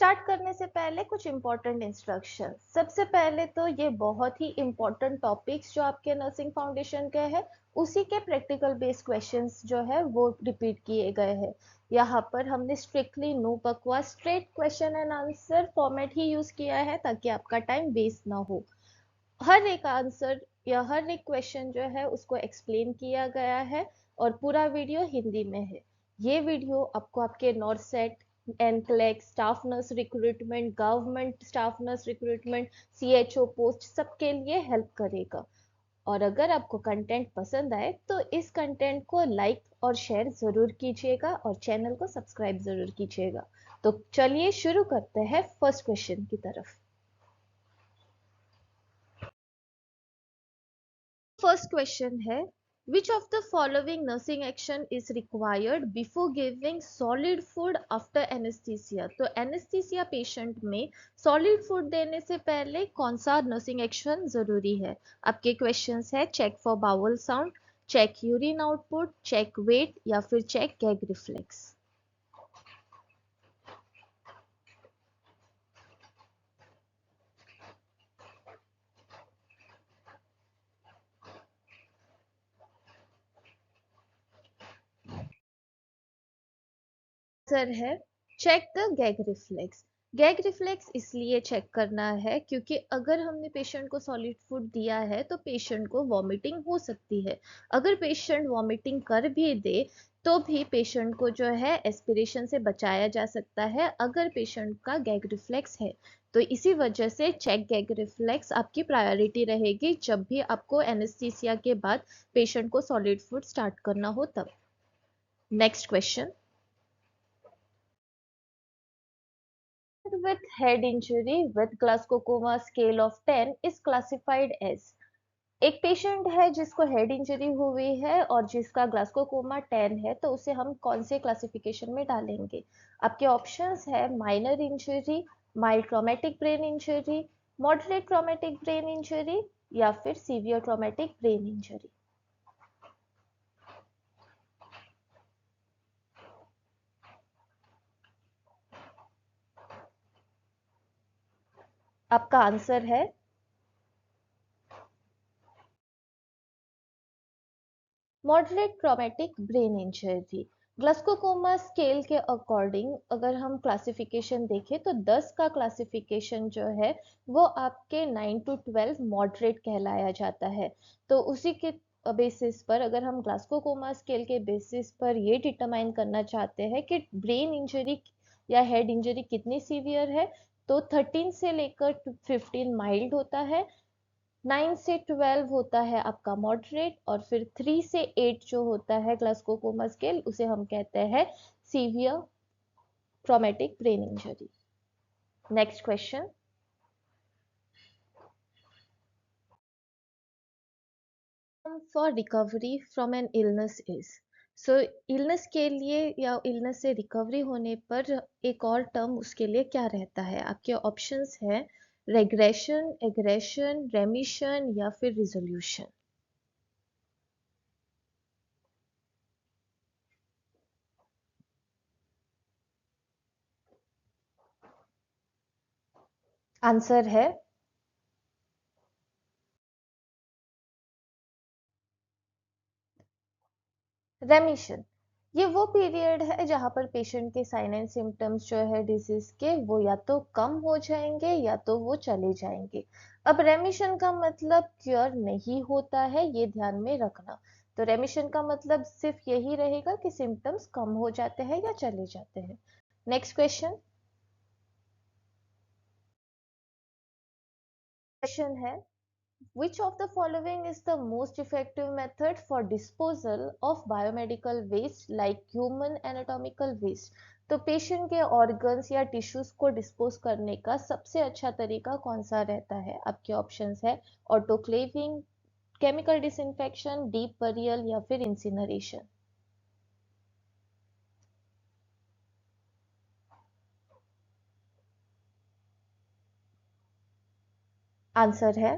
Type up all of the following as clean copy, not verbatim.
Start करने से पहले कुछ इम्पोर्टेंट इंस्ट्रक्शन। सबसे पहले तो ये बहुत ही इम्पोर्टेंट टॉपिक्स जो आपके नर्सिंग फाउंडेशन के हैं उसी के प्रैक्टिकल बेस्ड क्वेश्चंस जो है वो रिपीट किए गए हैं। यहाँ पर हमने स्ट्रिक्टली नो बकवास straight question and answer format he use किया है ताकि आपका टाइम वेस्ट ना हो। हर एक आंसर या हर एक क्वेश्चन जो है उसको एक्सप्लेन किया गया है और पूरा वीडियो हिंदी में है। ये वीडियो आपको आपके NORCET, NCLEX, staff nurse recruitment, government staff nurse recruitment, CHO post सबके लिए हेल्प करेगा। और अगर आपको कंटेंट पसंद आए तो इस कंटेंट को लाइक और शेयर जरूर कीजिएगा और चैनल को सब्सक्राइब जरूर कीजिएगा। तो चलिए शुरू करते हैं फर्स्ट क्वेश्चन की तरफ। फर्स्ट क्वेश्चन है, which of the following nursing action is required before giving solid food after anesthesia? तो एनेस्थीसिया पेशेंट में सॉलिड फूड देने से पहले कौन सा नर्सिंग एक्शन जरूरी है? आपके क्वेश्चंस है check for bowel sound, check urine output, check weight या फिर चेक गैग रिफ्लेक्स। आंसर है check the gag reflex. Gag reflex इसलिए चेक करना है क्योंकि अगर हमने पेशेंट को सॉलिड फूड दिया है तो पेशेंट को वॉमिटिंग हो सकती है। अगर पेशेंट वॉमिटिंग कर भी दे तो भी पेशेंट को जो है एस्पिरेशन से बचाया जा सकता है अगर पेशेंट का गैग रिफ्लेक्स है। तो इसी वजह से चेक गैग रिफ्लेक्स आपकी प्रायोरिटी रहेगी जब भी आपको एनेस्थीसिया के बाद पेशेंट को सॉलिड फूड स्टार्ट करना हो तब। Next question, with head injury with Glasgow scale of 10 is classified as। एक पेशेंट है जिसको हेड इंजरी हुई है और जिसका ग्लास्को कोमा 10 है तो उसे हम कौन से क्लासिफिकेशन में डालेंगे? आपके ऑप्शंस है minor injury, mild traumatic brain injury, moderate traumatic brain injury या फिर सीवियर ट्रॉमेटिक ब्रेन इंजरी। आपका आंसर है moderate traumatic brain injury. Glasgow coma scale के अकॉर्डिंग अगर हम क्लासिफिकेशन देखें तो 10 का क्लासिफिकेशन जो है वो आपके 9 to 12 मॉडरेट कहलाया जाता है। तो उसी के बेसिस पर अगर हम ग्लास्कोकोमा स्केल के बेसिस पर ये डिटरमाइन करना चाहते हैं कि ब्रेन इंजरी या हेड इंजरी कितनी सीवियर है तो 13 से लेकर 15 माइल्ड होता है, 9 से 12 होता है आपका मॉडरेट और फिर 3 से 8 जो होता है ग्लास्को कोमा स्केल उसे हम कहते हैं severe traumatic brain injury. Next question, for recovery from an illness is. So illness के लिए या इलनेस से रिकवरी होने पर एक और टर्म उसके लिए क्या रहता है? आपके ऑप्शंस है रेग्रेशन, एग्रेशन, रेमिशन या फिर रिजोल्यूशन। आंसर है रेमिशन। ये वो पीरियड है जहां पर पेशेंट के साइन एंड सिम्टम्स जो है डिजीज के वो या तो कम हो जाएंगे या तो वो चले जाएंगे। अब रेमिशन का मतलब क्योर नहीं होता है, ये ध्यान में रखना। तो रेमिशन का मतलब सिर्फ यही रहेगा कि सिम्टम्स कम हो जाते हैं या चले जाते हैं। नेक्स्ट क्वेश्चन, क्वेश्चन है which of the following is the most effective method for disposal of biomedical waste like human anatomical waste? तो पेशेंट के ऑर्गन्स या टिश्यूज को डिस्पोज करने का सबसे अच्छा तरीका कौन सा रहता है? आपके ऑप्शंस है autoclaving, chemical disinfection, deep burial या फिर इंसिनरेशन। आंसर है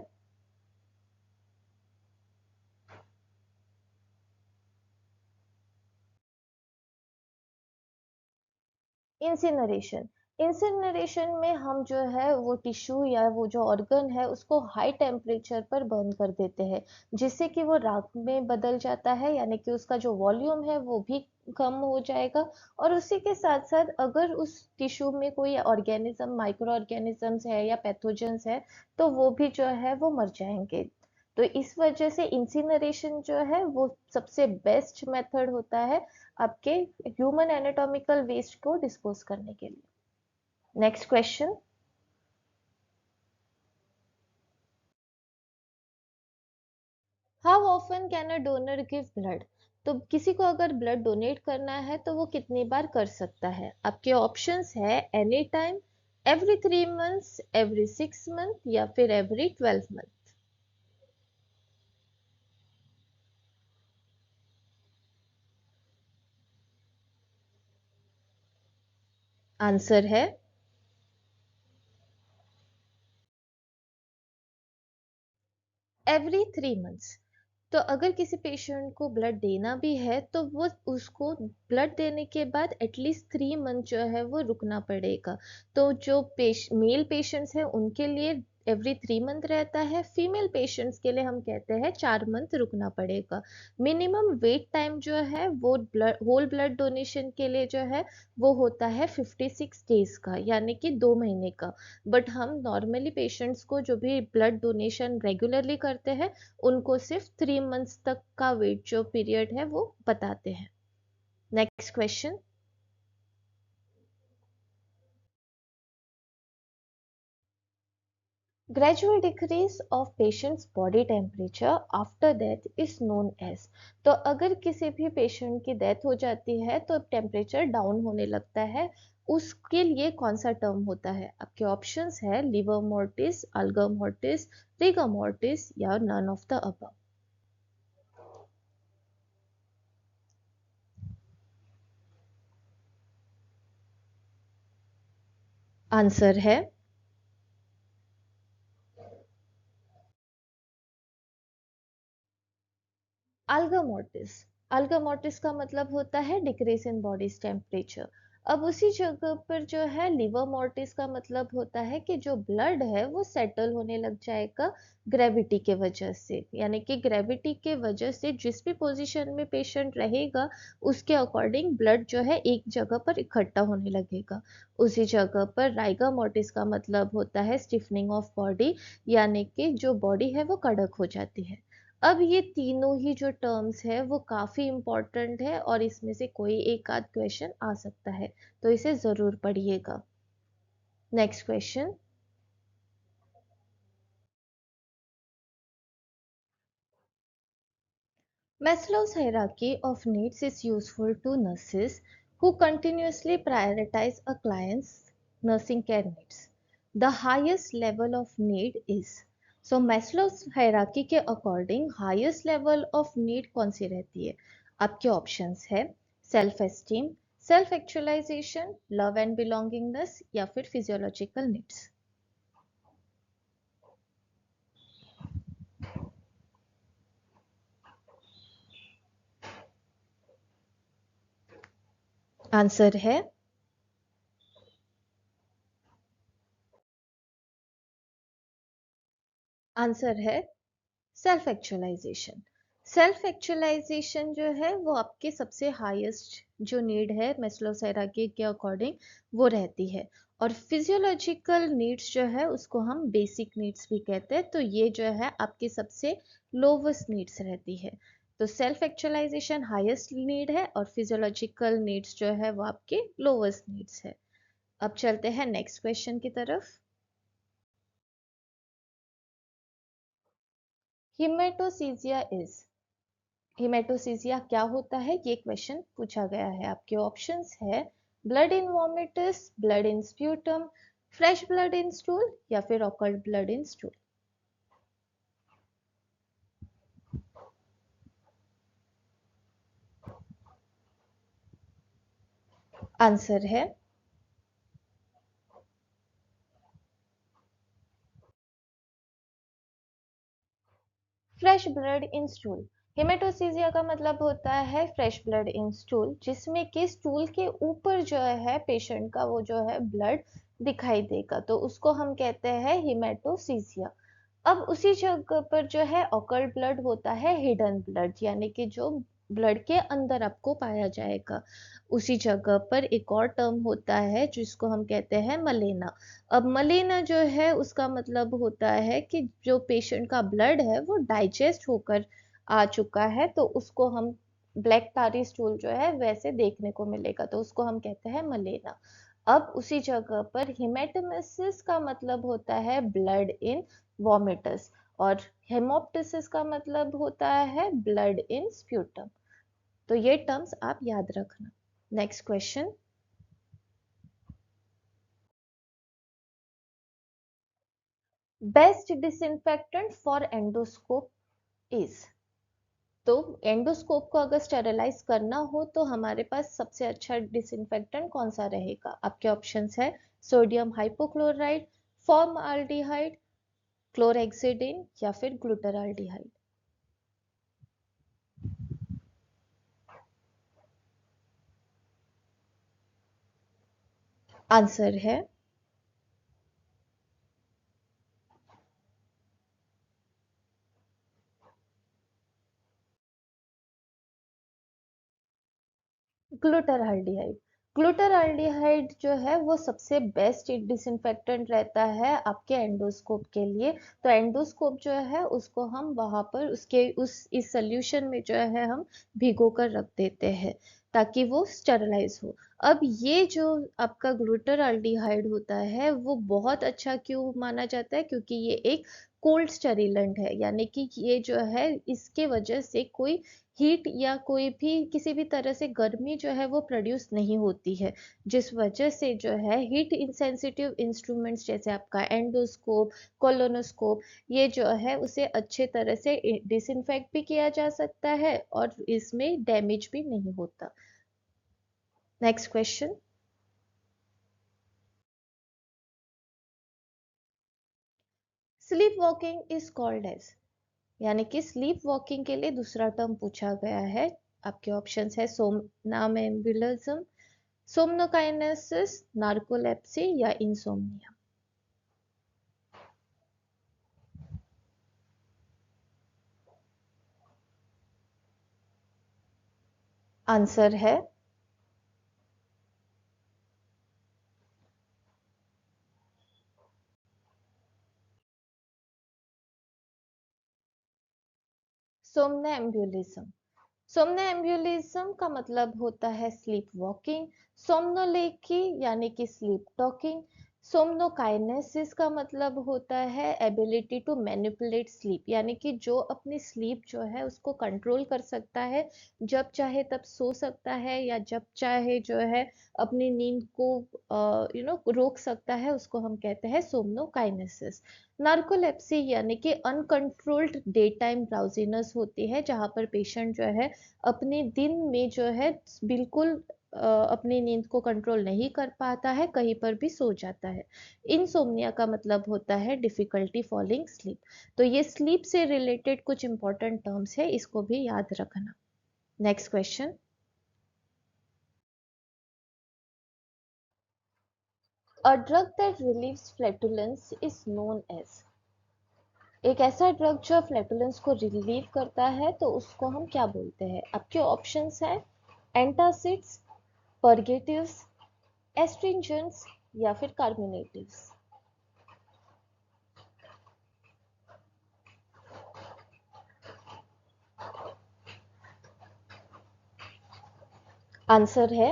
इंसिनरेशन। इंसिनरेशन में हम जो है वो टिश्यू या वो जो ऑर्गन है उसको हाई टेम्परेचर पर बर्न कर देते हैं, जिससे कि वो राख में बदल जाता है, यानी कि उसका जो वॉल्यूम है वो भी कम हो जाएगा। और उसी के साथ साथ अगर उस टिश्यू में कोई ऑर्गेनिज्म, माइक्रो ऑर्गेनिजम्स है या पैथोजेंस है, तो वो भी जो है वो मर जाएंगे। तो इस वजह से इंसिनरेशन जो है वो सबसे बेस्ट मेथड होता है आपके ह्यूमन एनाटॉमिकल वेस्ट को डिस्पोज करने के लिए। Next question. How often can a donor give blood? तो किसी को अगर ब्लड डोनेट करना है तो वो कितनी बार कर सकता है? आपके ऑप्शंस है any time, every 3 months, every 6 month या फिर एवरी 12 मंथ। आंसर है एवरी 3 मंथ्स। तो अगर किसी पेशेंट को ब्लड देना भी है तो वो उसको ब्लड देने के बाद एटलीस्ट 3 मंथ जो है वो रुकना पड़ेगा। तो जो मेल पेशेंट्स हैं उनके लिए एवरी 3 मंथ रहता है, फीमेल पेशेंट्स के लिए हम कहते हैं 4 मंथ रुकना पड़ेगा। मिनिमम वेट टाइम जो है वो होल ब्लड डोनेशन के लिए जो है वो होता है 56 डेज का, यानी कि 2 महीने का। बट हम नॉर्मली पेशेंट्स को जो भी ब्लड डोनेशन रेगुलरली करते हैं उनको सिर्फ 3 मंथ्स तक का वेट जो पीरियड है वो बताते हैं। Next question. Gradual decrease of patients body temperature after death is known as. तो अगर किसी भी पेशेंट की डेथ हो जाती है तो टेम्परेचर डाउन होने लगता है, उसके लिए कौन सा टर्म होता है? आपके ऑप्शंस है livor mortis, algor mortis, rigor mortis या none of the above. Answer है अल्गर मोर्टिस। अल्गर मोर्टिस का मतलब होता है डिक्रीज इन बॉडीज टेम्परेचर। अब उसी जगह पर जो है लिवर मोर्टिस का मतलब होता है कि जो ब्लड है वो सेटल होने लग जाएगा ग्रेविटी के वजह से, यानी कि ग्रेविटी के वजह से जिस भी पोजीशन में पेशेंट रहेगा उसके अकॉर्डिंग ब्लड जो है एक जगह पर इकट्ठा होने लगेगा। उसी जगह पर राइगा मोर्टिस का मतलब होता है स्टिफनिंग ऑफ बॉडी, यानी कि जो बॉडी है वो कड़क हो जाती है। अब ये तीनों ही जो टर्म्स है वो काफी इंपॉर्टेंट है और इसमें से कोई एक आध क्वेश्चन आ सकता है, तो इसे जरूर पढ़िएगा। Next question. Maslow's hierarchy of needs is useful to nurses who continuously prioritize a client's nursing care needs. The highest level of need is, so Maslow's hierarchy के according highest level of need कौन सी रहती है? आपके options है self esteem, self actualisation, love and belongingness या फिर physiological needs. Answer है answer है सेल्फ एक्चुअलाइजेशन। सेल्फ एक्चुअलाइजेशन जो है वो आपके सबसे हाईएस्ट जो नीड है मैस्लोस हायरार्की के अकॉर्डिंग वो रहती है। और फिजियोलॉजिकल नीड्स जो है उसको हम बेसिक नीड्स भी कहते हैं, तो ये जो है आपकी सबसे लोवेस्ट नीड्स रहती है। तो सेल्फ एक्चुअलाइजेशन हाईएस्ट नीड है और फिजियोलॉजिकल नीड्स जो है वो आपके लोवेस्ट नीड्स है। अब चलते हैं नेक्स्ट क्वेश्चन की तरफ। हिमेटोसीजिया इज, हिमेटोसीजिया क्या होता है ये क्वेश्चन पूछा गया है। आपके ऑप्शंस है blood in vomitus, blood in sputum, fresh blood in stool या फिर occult blood in stool. Answer है fresh blood in stool. Haematochezia का मतलब होता है फ्रेश ब्लड इन स्टूल, जिसमें कि स्टूल के ऊपर जो है पेशेंट का वो जो है ब्लड दिखाई देगा, तो उसको हम कहते हैं हेमेटोसीजिया। अब उसी जगह पर जो है ऑकल्ट ब्लड होता है हिडन ब्लड, यानी कि जो ब्लड के अंदर आपको पाया जाएगा। उसी जगह पर एक और टर्म होता है जिसको हम कहते हैं मलेना। अब मलेना जो है उसका मतलब होता है कि जो पेशेंट का ब्लड है वो डाइजेस्ट होकर आ चुका है, तो उसको हम ब्लैक टारी स्टूल जो है वैसे देखने को मिलेगा, तो उसको हम कहते हैं मलेना। अब उसी जगह पर हेमेटोमेसिस का मतलब होता है ब्लड इन वॉमिटस, और हेमोप्टिसिस का मतलब होता है ब्लड इन स्प्यूटम। तो ये टर्म्स आप याद रखना। Next question. Best disinfectant for endoscope is. तो एंडोस्कोप को अगर स्टेरिलाइज करना हो तो हमारे पास सबसे अच्छा डिसइंफेक्टेंट कौन सा रहेगा? आपके ऑप्शंस है सोडियम हाइपोक्लोराइड, फॉर्मल्डिहाइड, क्लोरहेक्सिडिन या फिर ग्लूटाराल्डिहाइड। आंसर है ग्लूटाराल्डिहाइड। ग्लूटाराल्डिहाइड जो है वो सबसे बेस्ट डिसइंफेक्टेंट रहता है आपके एंडोस्कोप के लिए। तो एंडोस्कोप जो है उसको हम वहां पर उसके उस इस सोल्यूशन में जो है हम भिगो कर रख देते हैं ताकि वो स्टेरलाइज हो। अब ये जो आपका ग्लूटाराल्डिहाइड होता है वो बहुत अच्छा क्यों माना जाता है? क्योंकि ये एक कोल्ड स्टेरिलेंट है, यानी कि ये जो है इसके वजह से कोई हीट या कोई भी किसी भी तरह से गर्मी जो है वो प्रोड्यूस नहीं होती है, जिस वजह से जो है हीट इंसेंसिटिव इंस्ट्रूमेंट्स जैसे आपका एंडोस्कोप, कोलोनोस्कोप, ये जो है उसे अच्छे तरह से डिसइंफेक्ट भी किया जा सकता है और इसमें डैमेज भी नहीं होता। Next question. Sleep walking is called as, यानी कि स्लीप वॉकिंग के लिए दूसरा टर्म पूछा गया है। आपके ऑप्शंस है सोमनाम्बुलिज्म, सोमनोकाइनेसिस, नार्कोलेप्सी या इंसोम्निया। आंसर है सोमनैम्बुलिज्म। सोमनैम्बुलिज्म का मतलब होता है स्लीप वॉकिंग, सोमनोलेकी यानी कि स्लीप टॉकिंग, सोमनोकाइनेसिस का मतलब होता है एबिलिटी टू मैनिपुलेट स्लीप, यानी कि जो अपनी स्लीप जो है उसको कंट्रोल कर सकता है, जब चाहे तब सो सकता है या जब चाहे जो है अपनी नींद को रोक सकता है, उसको हम कहते हैं सोमनोकाइनेसिस। नार्कोलेप्सी यानी कि अनकंट्रोल्ड डे टाइम ड्राउजीनेस होती है, जहां पर पेशेंट जो है अपने दिन में जो है बिल्कुल अपनी नींद को कंट्रोल नहीं कर पाता है, कहीं पर भी सो जाता है। इनसोम्निया का मतलब होता है डिफिकल्टी फॉलिंग स्लीप। तो ये स्लीप से रिलेटेड कुछ इंपॉर्टेंट टर्म्स है, इसको भी याद रखना। Next question. A drug that relieves flatulence is known as. एक ऐसा ड्रग जो फ्लैटुलेंस को रिलीव करता है तो उसको हम क्या बोलते हैं? आपके ऑप्शंस हैं एंटासिड्स, परगेटिव्स, एस्ट्रिंजेंट्स या फिर कार्मिनेटिव्स। आंसर है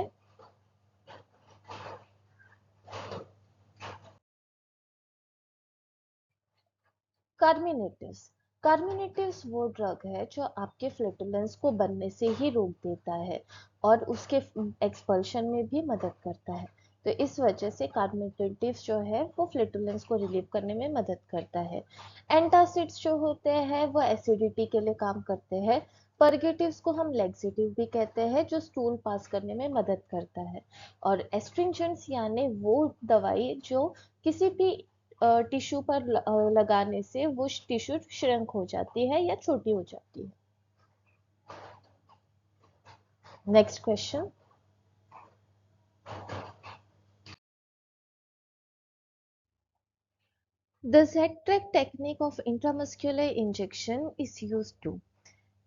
कार्मिनेटिव्स। कार्मिनेटिव्स वो ड्रग है जो आपके फ्लैटुलेंस को बनने से ही रोक देता है और उसके एक्सपल्शन में भी मदद करता है। तो इस वजह से कार्मिनेटिव्स जो है वो फ्लैटुलेंस को रिलीव करने में मदद करता है। एंटासिड्स जो होते हैं वो एसिडिटी के लिए काम करते हैं। परगेटिव्स को हम लेक्सेटिव भी कहते हैं, जो स्टूल पास करने में मदद करता है। और एस्ट्रिंजेंट्स यानी वो दवाई जो किसी भी टिश्यू पर लगाने से वो टिश्यू श्रिंक हो जाती है या छोटी हो जाती है। Next question, the Z-track technique of intramuscular injection is used to.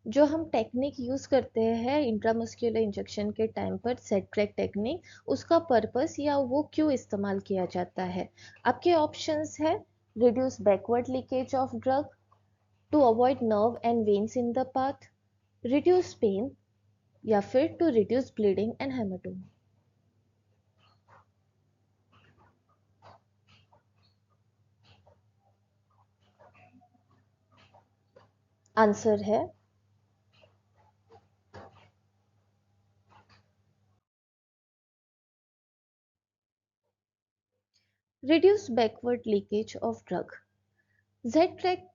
जो हम टेक्निक यूज करते हैं इंट्रामस्कुलर इंजेक्शन के टाइम पर Z-track टेक्निक, उसका पर्पस या वो क्यों इस्तेमाल किया जाता है? आपके ऑप्शंस है reduce backward leakage of drug, to avoid nerve and veins in the path, reduce pain, या फिर to reduce bleeding and haematoma. Answer है reduce backward leakage of drug. Z track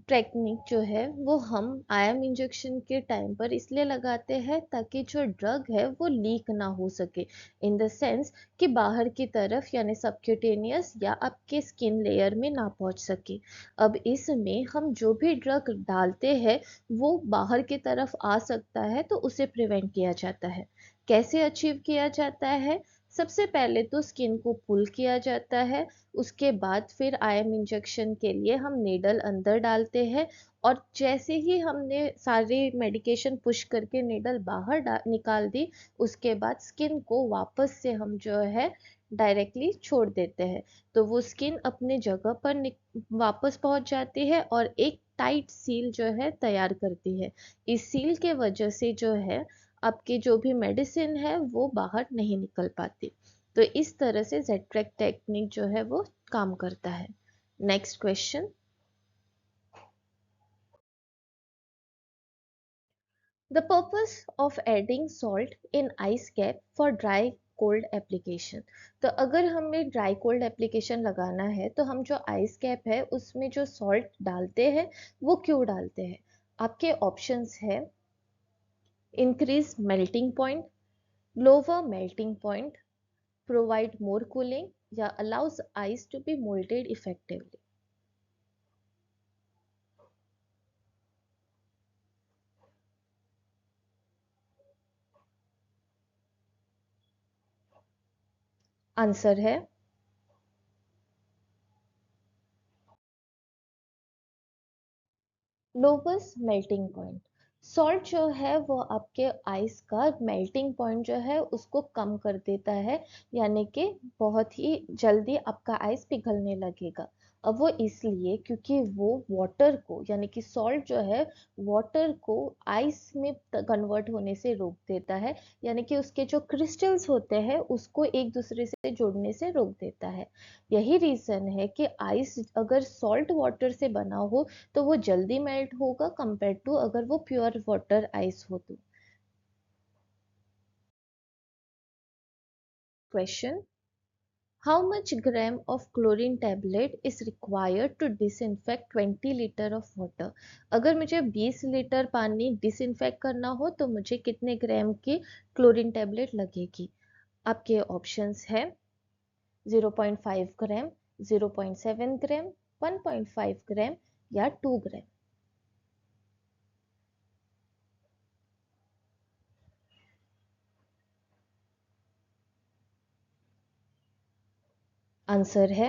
technique जो है वो हम आयम इंजेक्शन के टाइम पर इसलिए लगाते हैं ताकि जो ड्रग है वो लीक ना हो सके, इन द सेंस कि बाहर की तरफ यानी सबक्यूटेनियस या आपके स्किन लेयर में ना पहुंच सके। अब इसमें हम जो भी ड्रग डालते हैं वो बाहर की तरफ आ सकता है, तो उसे प्रिवेंट किया जाता है। कैसे अचीव किया जाता है? सबसे पहले तो स्किन को पुल किया जाता है, उसके बाद फिर आयम इंजेक्शन के लिए हम नीडल अंदर डालते हैं, और जैसे ही हमने सारे मेडिकेशन पुश करके नीडल बाहर निकाल दी, उसके बाद स्किन को वापस से हम जो है डायरेक्टली छोड़ देते हैं, तो वो स्किन अपने जगह पर वापस पहुंच जाती है और एक टाइट सील जो है तैयार करती है। इस सील के वजह से जो है आपकी जो भी मेडिसिन है वो बाहर नहीं निकल पाती। तो इस तरह से जेट्रैक टेक्निक जो है वो काम करता है। Next question, the purpose of adding salt in ice cap for dry cold application. तो अगर हमें ड्राई कोल्ड एप्लीकेशन लगाना है तो हम जो आइस कैप है उसमें जो सॉल्ट डालते हैं वो क्यों डालते हैं? आपके ऑप्शंस है increase melting point, lower melting point, provide more cooling, या allows ice to be melted effectively. Answer है लोवेस्ट मेल्टिंग पॉइंट। सॉल्ट जो है वो आपके आइस का मेल्टिंग पॉइंट जो है उसको कम कर देता है, यानी कि बहुत ही जल्दी आपका आइस पिघलने लगेगा। अब वो इसलिए क्योंकि वो वाटर को यानी कि सॉल्ट जो है वाटर को आइस में कन्वर्ट होने से रोक देता है, यानी कि उसके जो क्रिस्टल्स होते हैं उसको एक दूसरे से जुड़ने से रोक देता है। यही रीजन है कि आइस अगर सॉल्ट वाटर से बना हो तो वो जल्दी मेल्ट होगा कंपेयर टू अगर वो प्योर वाटर आइस हो तो। Question, how much gram of chlorine tablet is required to disinfect 20 litre of water? अगर मुझे 20 लीटर पानी डिसइंफेक्ट करना हो तो मुझे कितने ग्राम की क्लोरीन टेबलेट लगेगी? आपके ऑप्शंस है 0.5 ग्राम, 0.7 ग्राम, 1.5 ग्राम, या 2 ग्राम। आंसर है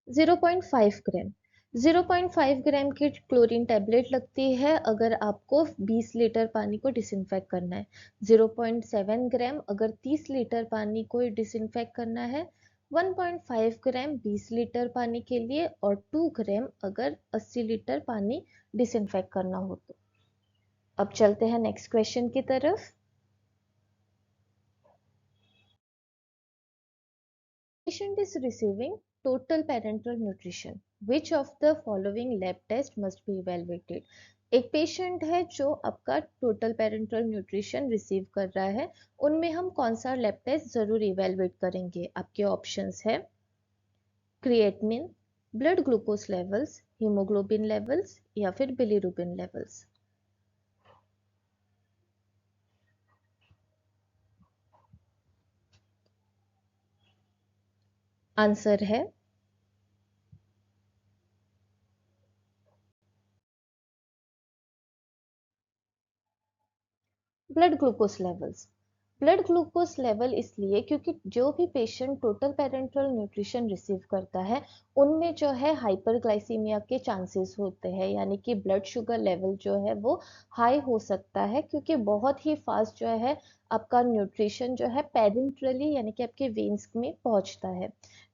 0.5 ग्राम। 0.5 ग्राम की क्लोरीन टेबलेट लगती है अगर आपको 20 लीटर पानी को डिसइंफेक्ट करना है, 0.7 ग्राम अगर 30 लीटर पानी को डिसइंफेक्ट करना है, 1.5 ग्राम 20 लीटर पानी के लिए, और 2 ग्राम अगर 80 लीटर पानी डिसइंफेक्ट करना हो तो। अब चलते हैं नेक्स्ट क्वेश्चन की तरफ। Patient is receiving total parental nutrition. Which of the following lab test must be evaluated? एक पेशेंट है जो आपका टोटल पेरेंटल न्यूट्रिशन रिसीव कर रहा है, उनमें हम कौन सा लैब टेस्ट जरूर इवेलुएट करेंगे? आपके ऑप्शंस है creatinine, blood glucose levels, haemoglobin levels, या फिर बिलीरुबिन लेवल्स। आंसर है blood glucose levels. Blood glucose level इसलिए क्योंकि जो भी patient total parental nutrition receive करता है उनमें जो है हाइपरग्लाइसीमिया के चांसेस होते हैं, यानी कि ब्लड शुगर लेवल जो है वो हाई हो सकता है क्योंकि बहुत ही फास्ट जो है आपका न्यूट्रिशन जो है पेरेंट्रली यानी कि आपके वेन्स में पहुंचता है।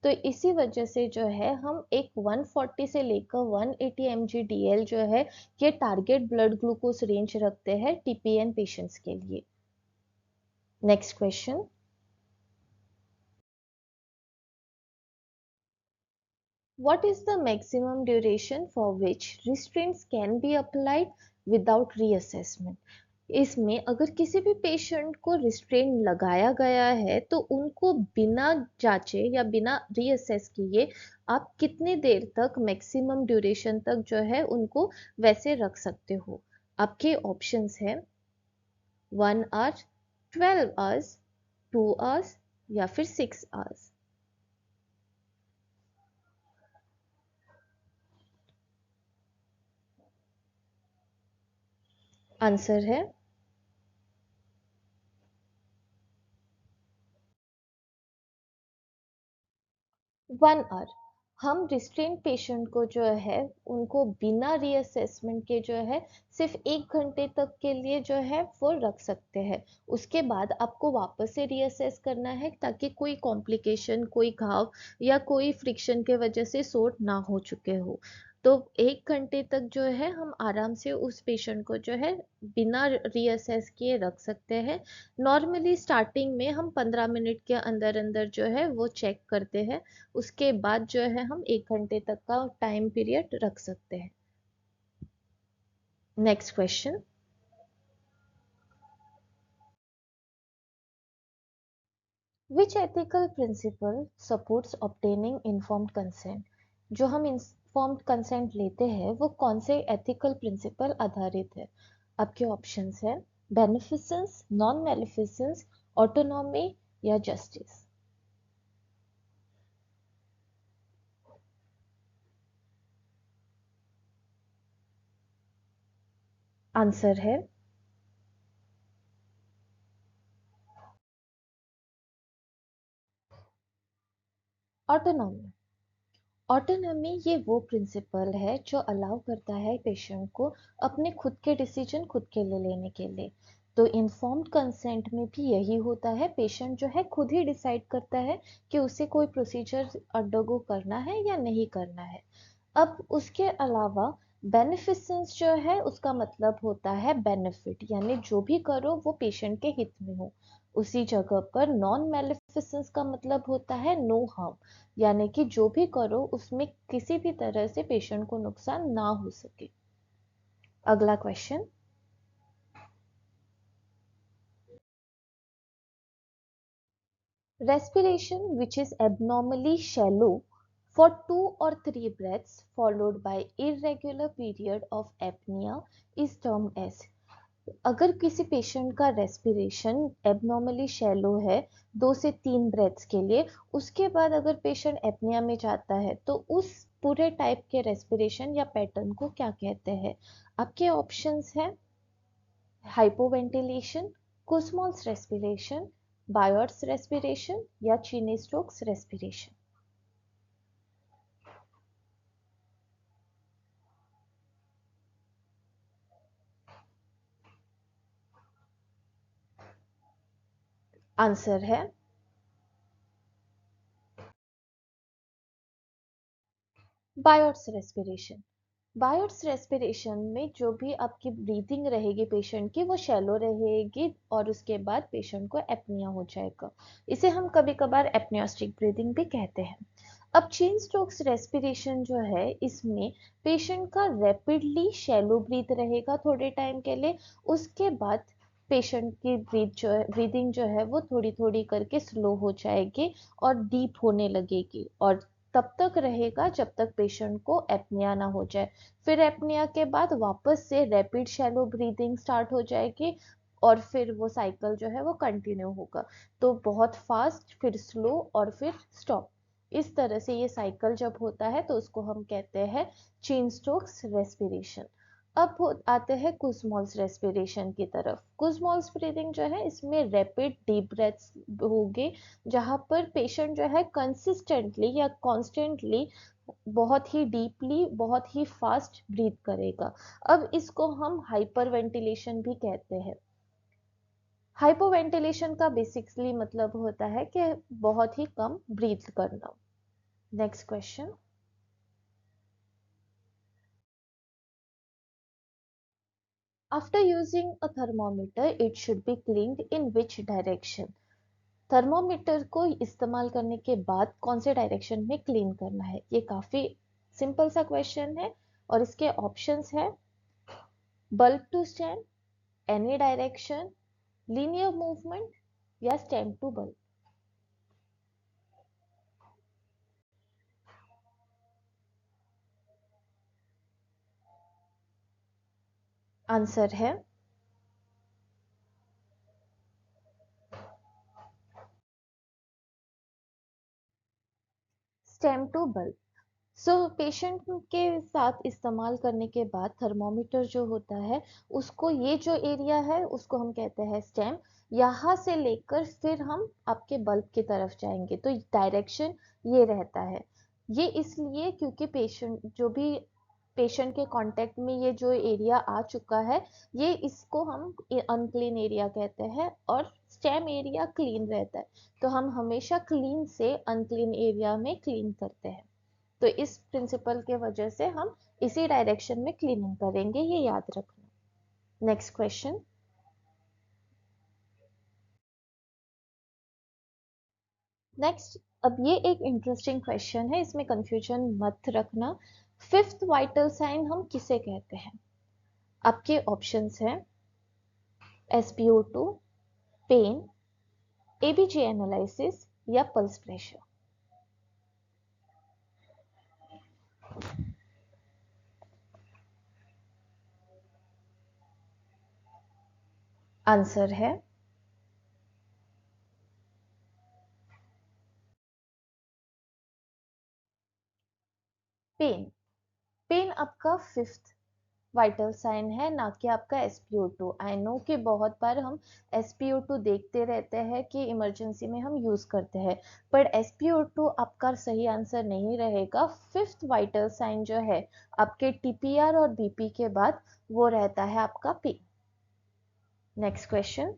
तो इसी वजह से जो है हम एक 140 से लेकर 180 mg/dl जो है ये टारगेट ब्लड ग्लूकोज रेंज रखते हैं टीपीएन पेशेंट्स के लिए। Next question. What is the maximum duration for which restraints can be applied without reassessment? इसमें अगर किसी भी पेशेंट को रिस्ट्रेन लगाया गया है तो उनको बिना जांचे या बिना रीअसेस किए आप कितने देर तक मैक्सिमम ड्यूरेशन तक जो है उनको वैसे रख सकते हो। आपके ऑप्शंस है 1 आवर, 12 आवर्स, 2 आवर्स या फिर 6 आवर्स। आंसर है 1 आवर। हम रिस्ट्रेन पेशेंट को जो है उनको बिना रीअसेसमेंट के जो है सिर्फ 1 घंटे तक के लिए जो है वो रख सकते हैं। उसके बाद आपको वापस से रीअसेस करना है ताकि कोई कॉम्प्लिकेशन, कोई घाव या कोई फ्रिक्शन के वजह से सोट ना हो चुके हो। तो 1 घंटे तक जो है हम आराम से उस पेशेंट को जो है बिना रीअसेस किए रख सकते हैं। नॉर्मली स्टार्टिंग में हम 15 मिनट के अंदर अंदर जो है वो चेक करते हैं, उसके बाद जो है हम 1 घंटे तक का टाइम पीरियड रख सकते हैं। Next question. Which ethical principle supports obtaining informed consent? जो हम इन्फॉर्म्ड कंसेंट लेते हैं वो कौन से एथिकल प्रिंसिपल आधारित है? आपके ऑप्शंस है बेनिफिसेंस, नॉन मेलिफिसेंस, ऑटोनॉमी या जस्टिस। आंसर है ऑटोनॉमी। ऑटोनॉमी ये वो प्रिंसिपल है जो अलाउ करता है पेशेंट को अपने खुद के डिसीजन खुद के लिए लेने के लिए। तो इन्फॉर्म्ड कंसेंट में भी यही होता है, पेशेंट जो है खुद ही डिसाइड करता है कि उसे कोई प्रोसीजर अंडरगो करना है या नहीं करना है। अब उसके अलावा बेनिफिसेंस जो है उसका मतलब होता है बेनिफिट, यानी जो भी करो वो पेशेंट के हित में हो। उसी जगह पर नॉन मेलिफिसेंस का मतलब होता है नो हार्म, यानी कि जो भी करो उसमें किसी भी तरह से पेशेंट को नुकसान ना हो सके। अगला question. Respiration which is abnormally shallow for 2 or 3 breaths followed by irregular period of apnea is termed as। अगर किसी पेशेंट का रेस्पिरेशन एबनॉर्मली शैलो है 2 से 3 ब्रेथ्स के लिए, उसके बाद अगर पेशेंट एपनिया में जाता है तो उस पूरे टाइप के रेस्पिरेशन या पैटर्न को क्या कहते हैं? आपके ऑप्शंस है हाइपोवेंटिलेशन, कुस्मॉल्स रेस्पिरेशन, बायोट्स रेस्पिरेशन या चीनी स्टोक्स रेस्पिरेशन। आंसर है बायोट्स रेस्पिरेशन। बायोट्स रेस्पिरेशन में जो भी आपकी ब्रीदिंग रहेगी पेशेंट की वो शैलो रहेगी और उसके बाद पेशेंट को एपनिया हो जाएगा। इसे हम कभी कभार एपनियोस्टिक ब्रीदिंग भी कहते हैं। अब चेन स्टोक्स रेस्पिरेशन जो है इसमें पेशेंट का रैपिडली शैलो ब्रीथ रहेगा थोड़े टाइम के लिए, उसके बाद पेशेंट की ब्रीदिंग जो है वो थोड़ी थोड़ी करके स्लो हो जाएगी और डीप होने लगेगी, और तब तक रहेगा जब तक पेशेंट को एपनिया ना हो जाए। फिर एपनिया के बाद वापस से रैपिड शैलो ब्रीदिंग स्टार्ट हो जाएगी और फिर वो साइकिल जो है वो कंटिन्यू होगा। तो बहुत फास्ट, फिर स्लो और फिर स्टॉप, इस तरह से ये साइकिल जब होता है तो उसको हम कहते हैं चेन स्टोक्स रेस्पिरेशन। आते हैं कुसमॉल्स रेस्पिरेशन की तरफ। कुसमॉल्स ब्रीदिंग जो है इसमें रैपिड डीप ब्रेथ्स होंगे, जहां पर पेशेंट जो है कंसिस्टेंटली या कॉन्स्टेंटली बहुत ही डीपली बहुत ही फास्ट ब्रीथ करेगा। अब इसको हम हाइपर वेंटिलेशन भी कहते हैं। हाइपोवेंटिलेशन का बेसिकली मतलब होता है कि बहुत ही कम ब्रीथ करना। Next question. After using a thermometer it should be cleaned in which direction? Thermometer को इस्तेमाल करने के बाद कौन से डायरेक्शन में क्लीन करना है? ये काफी सिंपल सा क्वेश्चन है और इसके ऑप्शंस है bulb to stem, any direction, linear movement या स्टेम टू बल्ब। आंसर है stem to bulb. So patient के साथ इस्तेमाल करने के बाद थर्मोमीटर जो होता है उसको, ये जो एरिया है उसको हम कहते हैं स्टेम। यहाँ से लेकर फिर हम आपके बल्ब की तरफ जाएंगे तो डायरेक्शन ये रहता है। ये इसलिए क्योंकि पेशेंट के कांटेक्ट में ये जो एरिया आ चुका है, ये इसको हम अनक्लीन एरिया कहते हैं और स्टेम एरिया क्लीन रहता है। तो हम हमेशा क्लीन से अनक्लीन एरिया में क्लीन करते हैं। तो इस प्रिंसिपल के वजह से हम इसी डायरेक्शन में क्लीनिंग करेंगे, ये याद रखना। Next question. नेक्स्ट, अब ये एक इंटरेस्टिंग क्वेश्चन है, इसमें कंफ्यूजन मत रखना। फिफ्थ वाइटल साइन हम किसे कहते हैं? आपके ऑप्शंस हैं SpO2, पेन, ABG एनालिसिस या पल्स प्रेशर। आंसर है पेन। पेन आपका फिफ्थ वाइटल साइन है, ना कि आपका SpO2। आई नो कि बहुत बार हम SpO2 देखते रहते हैं कि इमरजेंसी में हम यूज करते हैं, पर SpO2 आपका सही आंसर नहीं रहेगा। फिफ्थ वाइटल साइन जो है आपके TPR और BP के बाद, वो रहता है आपका P। Next question.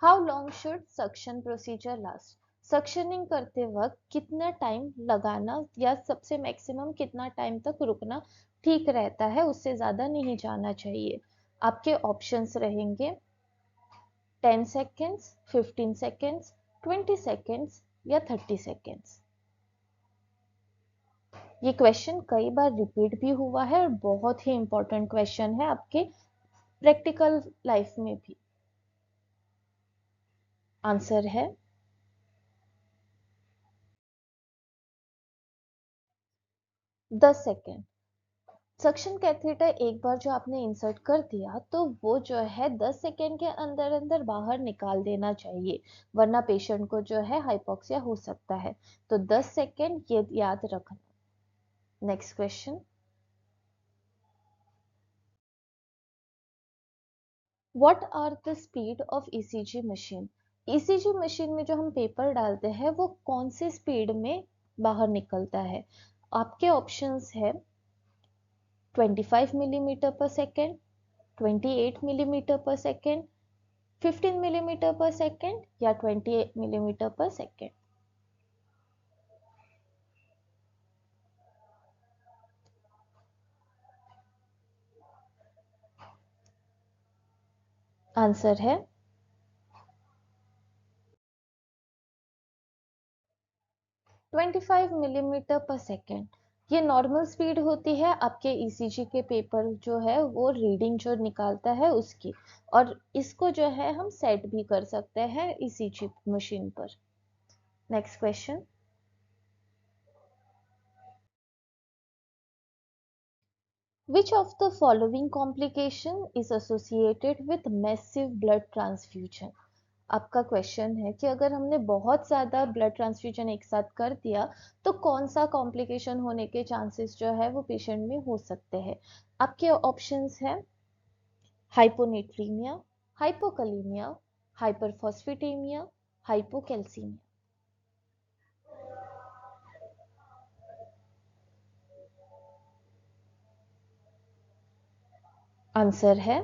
How long should suction procedure last? Suctioning करते वक्त कितना टाइम लगाना या सबसे मैक्सिमम कितना टाइम तक रुकना ठीक रहता है, उससे ज्यादा नहीं जाना चाहिए? आपके ऑप्शंस रहेंगे 10 सेकेंड्स, 15 सेकेंड्स, 20 सेकेंड्स या 30 सेकेंड्स। ये क्वेश्चन कई बार रिपीट भी हुआ है और बहुत ही इंपॉर्टेंट क्वेश्चन है आपके प्रैक्टिकल लाइफ में भी। आंसर है 10 सेकेंड। सक्शन कैथेटर एक बार जो आपने इंसर्ट कर दिया तो वो जो है 10 सेकेंड के अंदर अंदर बाहर निकाल देना चाहिए, वरना पेशेंट को जो है हाइपोक्सिया हो सकता है। तो 10 सेकेंड ये याद रखना। Next question. What are the speed of ECG machine? ECG machine में जो हम पेपर डालते हैं वो कौन से स्पीड में बाहर निकलता है? आपके ऑप्शंस है 25 मिलीमीटर पर सेकेंड, 28 मिलीमीटर पर सेकेंड, 15 मिलीमीटर पर सेकेंड या 28 मिलीमीटर पर सेकेंड। आंसर है 25 मिलीमीटर पर सेकेंड। ये नॉर्मल स्पीड होती है आपके ECG के पेपर जो है वो रीडिंग जो निकालता है उसकी, और इसको जो है हम सेट भी कर सकते हैं ECG मशीन पर। Next question. Which of the following complication is associated with massive blood transfusion? आपका क्वेश्चन है कि अगर हमने बहुत ज़्यादा ब्लड ट्रांसफ्यूजन एक साथ कर दिया तो कौन सा कॉम्प्लिकेशन होने के चांसेस जो है वो पेशेंट में हो सकते हैं। आपके ऑप्शंस हैं हाइपोनेट्रीमिया, हाइपोकलीमिया, हाइपरफॉस्फेटेमिया, हाइपोकैल्सीमिया। आंसर है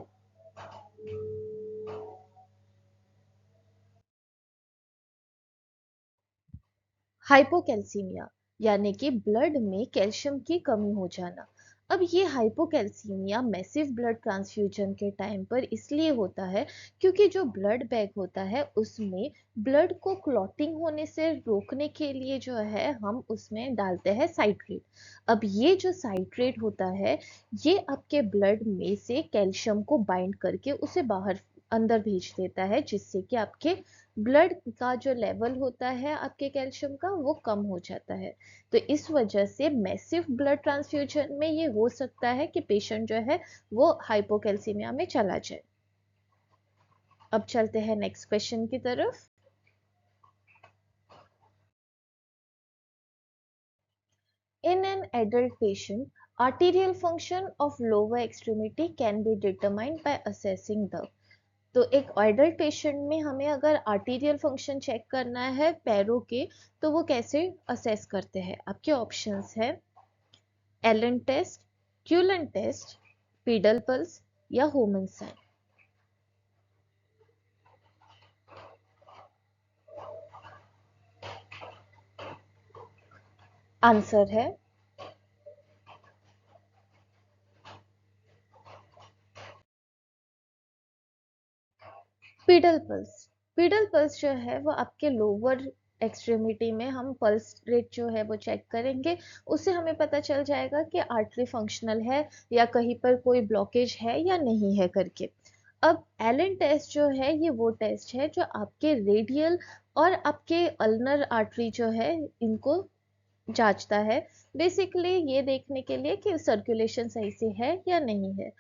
हाइपोकैल्सीमिया, यानी कि ब्लड में कैल्शियम की कमी हो जाना। अब ये हाइपोकैल्सीमिया मैसिव ब्लड ट्रांसफ्यूजन के टाइम पर इसलिए होता है क्योंकि जो ब्लड बैग होता है उसमें ब्लड को क्लॉटिंग होने से रोकने के लिए जो है हम उसमें डालते हैं साइट्रेट। अब ये जो साइट्रेट होता है ये आपके ब्लड में से कैल्शियम को बाइंड करके उसे बाहर अंदर भेज देता है, जिससे कि आपके ब्लड का जो लेवल होता है आपके कैल्शियम का वो कम हो जाता है। तो इस वजह से मैसिव ब्लड ट्रांसफ्यूजन में ये हो सकता है कि पेशेंट जो है वो हाइपोकैल्सीमिया में चला जाए। अब चलते हैं नेक्स्ट क्वेश्चन की तरफ। In an adult patient, arterial function of lower extremity can be determined by assessing the। तो एक एडल्ट पेशेंट में हमें अगर आर्टीरियल फंक्शन चेक करना है पैरों के तो वो कैसे असेस करते हैं। आपके ऑप्शंस है Allen test, Cullen test, pedal pulse या होमन साइन। आंसर है पीडल पल्स। पीडल पल्स जो है वो आपके लोअर एक्सट्रीमिटी में हम पल्स रेट जो है वो चेक करेंगे। उससे हमें पता चल जाएगा कि आर्टरी फंक्शनल है या कहीं पर कोई ब्लॉकेज है या नहीं है करके। अब एलन टेस्ट जो है ये वो टेस्ट है जो आपके रेडियल और आपके अल्नर आर्टरी जो है इनको जांचता है, बेसिकली ये देखने के लिए कि सर्कुलेशन सही से है या नहीं है।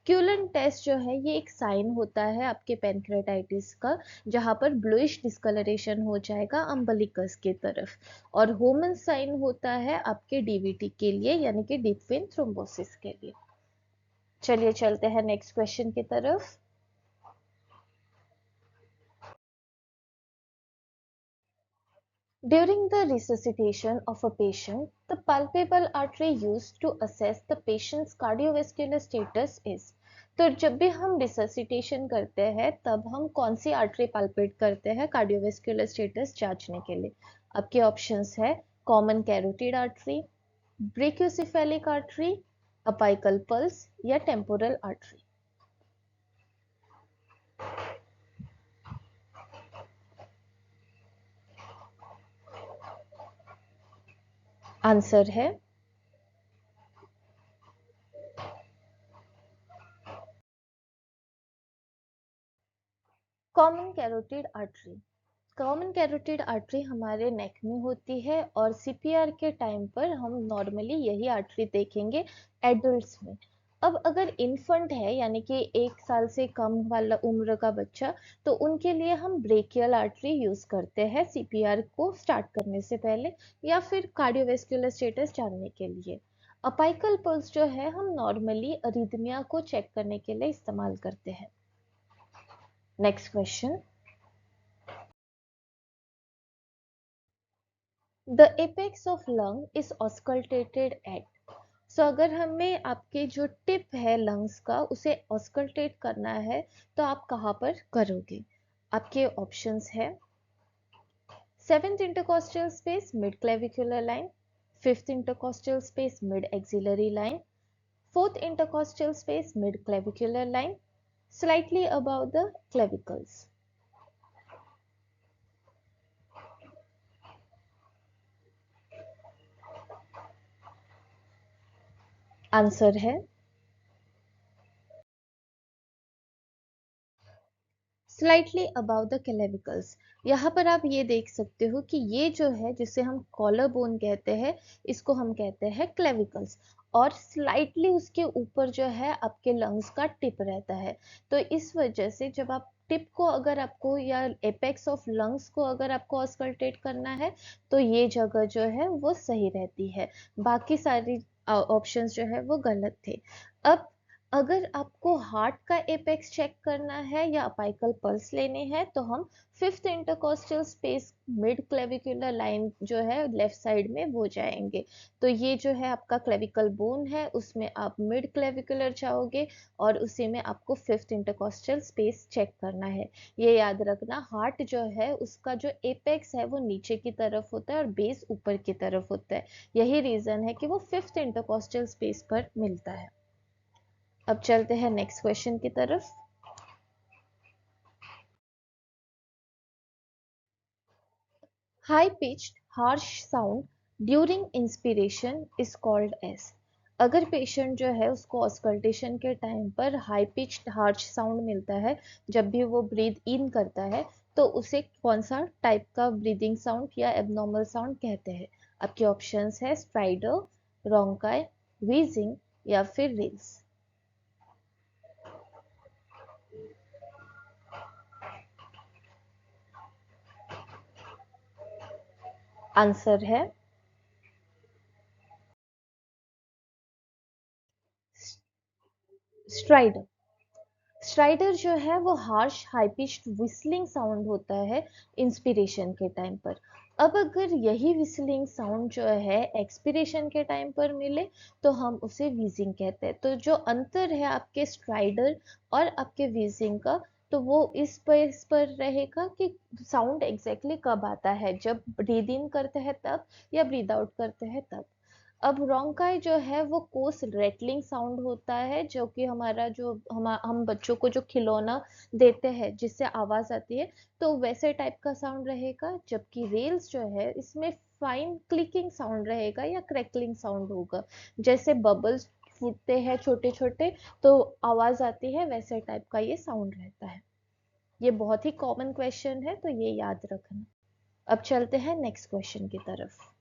क्यूलन टेस्ट जो है ये एक साइन होता है आपके पेनक्रेटाइटिस का, जहां पर ब्लूइश डिस्कलरेशन हो जाएगा अम्बलिकस के तरफ। और होमन साइन होता है आपके डीवीटी के लिए, यानी कि डीप वेन थ्रोम्बोसिस के लिए। चलिए चलते हैं नेक्स्ट क्वेश्चन की तरफ। During the resuscitation of a patient, the palpable artery used to assess the patient's cardiovascular status is। तो जब भी हम रिससिटेशन करते हैं तब हम कौन सी आर्टरी पाल्पेट करते हैं कार्डियोवेस्कुलर स्टेटस जांचने के लिए। आपके ऑप्शंस है common carotid artery, brachiocephalic artery, apical pulse या टेम्पोरल आर्टरी। आंसर है common carotid artery. Common carotid artery हमारे नेक में होती है और सीपीआर के टाइम पर हम नॉर्मली यही आर्टरी देखेंगे एडल्ट्स में। अब अगर इन्फेंट है यानी कि 1 साल से कम वाला उम्र का बच्चा, तो उनके लिए हम ब्रेकियल आर्टरी यूज करते हैं सीपीआर को स्टार्ट करने से पहले या फिर कार्डियोवेस्कुलर स्टेटस जानने के लिए। अपाइकल पल्स जो है हम नॉर्मली अरिथमिया को चेक करने के लिए इस्तेमाल करते हैं। Next question. The apex of lung is auscultated at। सो अगर हमें आपके जो टिप है लंग्स का उसे ऑस्कल्टेट करना है तो आप कहाँ पर करोगे। आपके ऑप्शंस है seventh intercostal space mid clavicular line, fifth intercostal space mid axillary line, fourth intercostal space mid clavicular line, slightly above the clavicles. Answer है स्लाइटली अबाउ द क्लेविकल्स। यहाँ पर आप ये देख सकते हो कि ये जो है जिसे हम कॉलर बोन कहते हैं इसको हम कहते हैं क्लेविकल्स। और स्लाइटली उसके ऊपर जो है आपके लंग्स का टिप रहता है। तो इस वजह से जब आप टिप को अगर आपको या एपेक्स ऑफ लंग्स को अगर आपको ऑस्कल्टेट करना है तो ये जगह जो है वो सही रहती है, बाकी सारी ऑप्शंस जो है वो गलत थे। अब अगर आपको हार्ट का एपेक्स चेक करना है या अपाइकल पल्स लेने हैं तो हम fifth intercostal space mid clavicular line जो है लेफ्ट साइड में वो जाएंगे। तो ये जो है आपका क्लेविकल बोन है, उसमें आप मिड क्लेविकुलर जाओगे और उसी में आपको फिफ्थ इंटरकोस्टल स्पेस चेक करना है। ये याद रखना, हार्ट जो है उसका जो एपेक्स है वो नीचे की तरफ होता है और बेस ऊपर की तरफ होता है। यही रीजन है कि वो फिफ्थ इंटरकोस्टल स्पेस पर मिलता है। अब चलते हैं नेक्स्ट क्वेश्चन की तरफ। High pitched harsh sound during inspiration is called as. अगर पेशेंट जो है उसको ऑस्कल्टेशन के टाइम पर हाई पिच्ड हार्श साउंड मिलता है जब भी वो ब्रीद इन करता है, तो उसे कौन सा टाइप का ब्रीदिंग साउंड या एबनॉर्मल साउंड कहते हैं? आपके ऑप्शंस है स्ट्राइडर, रोंकाई, व्हीजिंग या फिर रिल्स। आंसर है स्ट्राइडर। स्ट्राइडर जो है वो harsh high pitched whistling sound होता है इंस्पिरेशन के टाइम पर। अब अगर यही विस्लिंग साउंड जो है एक्सपिरेशन के टाइम पर मिले तो हम उसे व्हीजिंग कहते हैं। तो जो अंतर है आपके स्ट्राइडर और आपके व्हीजिंग का, तो वो इस पर रहेगा कि साउंड एग्जैक्टली कब आता है, जब ब्रीद इन करते हैं तब या ब्रीद आउट करते हैं तब। अब रोंकाई जो है वो कोस रेटलिंग साउंड होता है, जो कि हमारा जो हम बच्चों को जो खिलौना देते हैं जिससे आवाज आती है, तो वैसे टाइप का साउंड रहेगा। जबकि रेल्स जो है इसमें फाइन क्लिकिंग साउंड रहेगा या क्रैकलिंग साउंड होगा, जैसे बबल्स फूटते हैं छोटे छोटे तो आवाज आती है, वैसे टाइप का ये साउंड रहता है। ये बहुत ही कॉमन क्वेश्चन है तो ये याद रखना। अब चलते हैं नेक्स्ट क्वेश्चन की तरफ।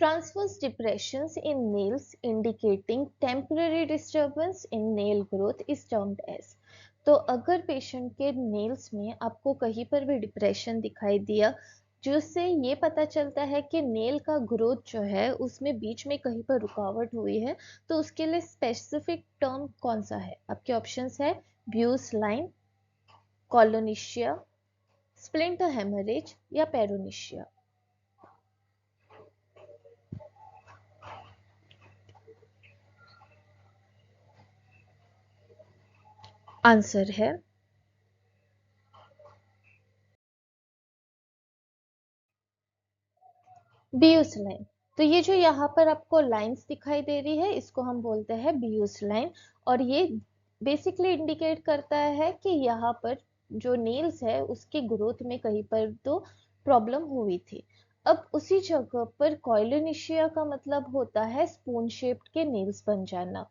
Transverse depressions in nails indicating temporary disturbance in nail growth is termed as। तो अगर पेशेंट के नेल्स में आपको कहीं पर भी डिप्रेशन दिखाई दिया जिससे ये पता चलता है कि नेल का ग्रोथ जो है उसमें बीच में कहीं पर रुकावट हुई है, तो उसके लिए स्पेसिफिक टर्म कौन सा है? आपके ऑप्शंस है ब्यूस लाइन, कॉलोनिशिया, स्प्लिंटर हेमरेज या पेरोनिशिया। आंसर है बियूस लाइन। तो ये जो यहाँ पर आपको लाइंस दिखाई दे रही है इसको हम बोलते हैं बियूस लाइन, और ये बेसिकली इंडिकेट करता है कि यहाँ पर जो नेल्स है उसकी ग्रोथ में कहीं पर तो प्रॉब्लम हुई थी। अब उसी जगह पर कॉइलोनिशिया का मतलब होता है स्पून शेप्ड के नेल्स बन जाना।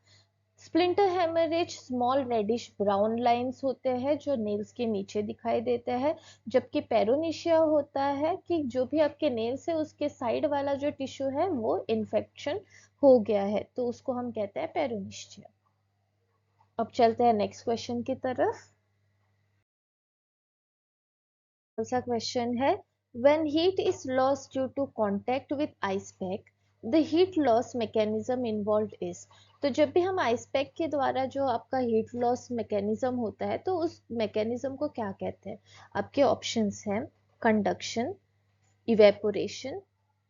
Splinter haemorrhage small reddish brown lines होते हैं जो नेल्स के नीचे दिखाई देते हैं। जबकि पेरोनिशिया होता है कि जो भी आपके नेल्स है उसके साइड वाला जो टिश्यू है वो इन्फेक्शन हो गया है, तो उसको हम कहते हैं पेरोनिशिया। अब चलते हैं नेक्स्ट क्वेश्चन की तरफ। सा क्वेश्चन है when heat is lost due to contact with ice pack the heat loss mechanism involved is. तो जब भी हम आइस पैक के द्वारा जो आपका हीट लॉस मैकेनिज्म होता है तो उस मैकेनिज्म को क्या कहते हैं? आपके ऑप्शंस हैं कंडक्शन, इवेपोरेशन,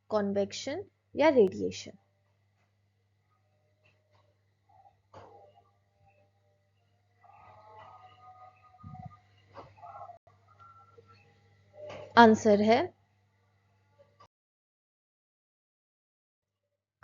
कॉन्वेक्शन या रेडिएशन। आंसर है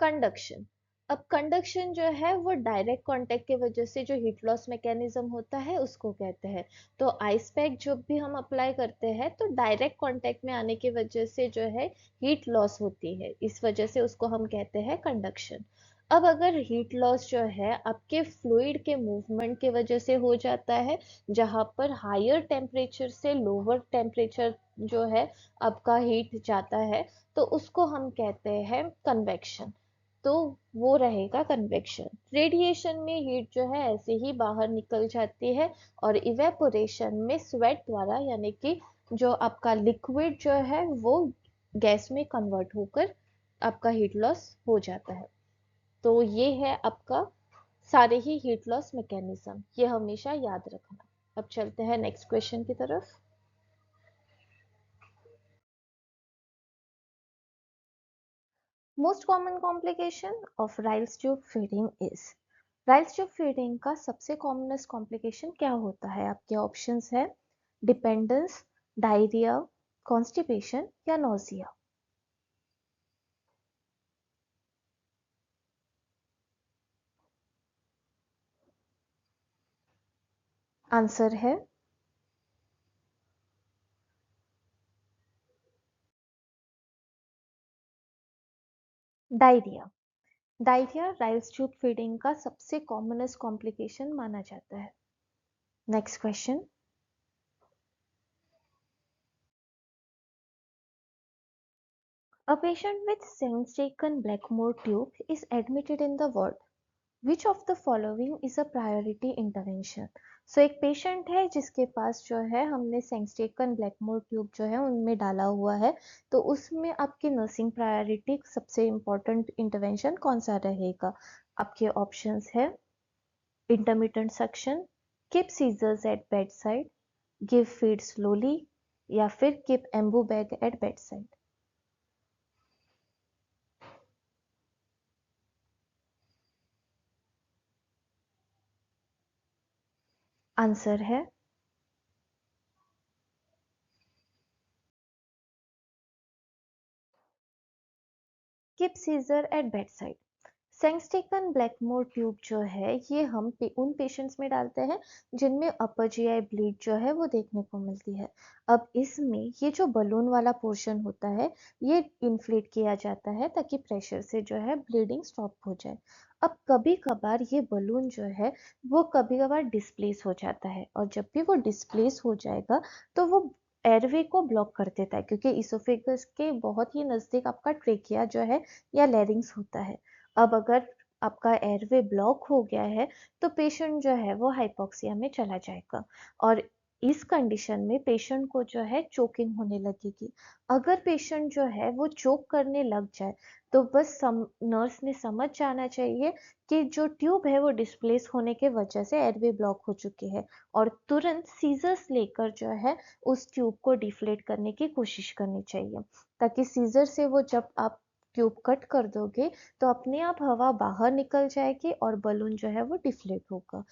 कंडक्शन। अब कंडक्शन जो है वो डायरेक्ट कांटेक्ट की वजह से जो हीट लॉस मैकेनिज्म होता है उसको कहते हैं। तो आइस पैक जब भी हम अप्लाई करते हैं तो डायरेक्ट कांटेक्ट में आने की वजह से जो है हीट लॉस होती है, इस वजह से उसको हम कहते हैं कंडक्शन। अब अगर हीट लॉस जो है आपके फ्लूइड के मूवमेंट की वजह से हो जाता है, जहाँ पर हायर टेम्परेचर से लोअर टेम्परेचर जो है आपका हीट जाता है, तो उसको हम कहते हैं कन्वेक्शन। तो वो रहेगा कन्वेक्शन। रेडिएशन में हीट जो है ऐसे ही बाहर निकल जाती है, और इवेपोरेशन में स्वेट द्वारा, यानी कि जो आपका लिक्विड जो है वो गैस में कन्वर्ट होकर आपका हीट लॉस हो जाता है। तो ये है आपका सारे ही हीट लॉस मैकेनिज्म, ये हमेशा याद रखना। अब चलते हैं नेक्स्ट क्वेश्चन की तरफ। Most common complication of Ryle's tube feeding is. Ryle's tube feeding का सबसे कॉमनेस्ट कॉम्प्लिकेशन क्या होता है? आपके ऑप्शंस है डिपेंडेंस, डायरिया, कॉन्स्टिपेशन या नोजिया। आंसर है diarrhoea. Diarrhoea Ryle's tube feeding का सबसे कॉमनेस्ट कॉम्प्लिकेशन माना जाता है। Next question. A patient with Sengstaken Blackmore tube is admitted in the ward. Which of the following is a priority intervention? So एक patient है जिसके पास जो है हमने सेंगस्टेकन ब्लैकमोर ट्यूब जो है उनमें डाला हुआ है, तो उसमें आपकी नर्सिंग प्रायोरिटी सबसे इम्पोर्टेंट इंटरवेंशन कौन सा रहेगा? आपके ऑप्शंस है intermittent suction, keep scissors at bed side, give feed slowly, या फिर keep Ambu bag at bed side. Answer है keep scissor at bed side. Sengstaken Blakemore tube जो है ये हम उन पेशेंट्स में डालते हैं जिनमें अपर जीआई ब्लीड जो है वो देखने को मिलती है। अब इसमें ये जो बलून वाला पोर्शन होता है ये इन्फ्लेट किया जाता है ताकि प्रेशर से जो है ब्लीडिंग स्टॉप हो जाए। अब कभी कभार ये बलून जो है वो कभी कभार डिस्प्लेस हो जाता है, और जब भी वो डिस्प्लेस हो जाएगा तो वो एयरवे को ब्लॉक कर देता है, क्योंकि इसोफेगस के बहुत ही नजदीक आपका ट्रेकिया जो है या लैरिंग्स होता है। अब अगर आपका एयरवे ब्लॉक हो गया है तो पेशेंट जो है वो हाइपोक्सिया में चला जाएगा, और इस कंडीशन में पेशेंट को जो है चोकिंग होने लगेगी। अगर पेशेंट जो है वो चोक करने लग जाए तो बस नर्स ने समझ जाना चाहिए कि जो ट्यूब है वो डिस्प्लेस होने के वजह से एयरवे ब्लॉक हो चुकी है, और तुरंत सीजर्स लेकर जो है उस ट्यूब को डिफ्लेट करने की कोशिश करनी चाहिए, ताकि सीजर से वो जब आप ट्यूब कट कर दोगे तो अपने आप हवा बाहर निकल जाएगी और बलून जो है वो डिफ्लेट होगा।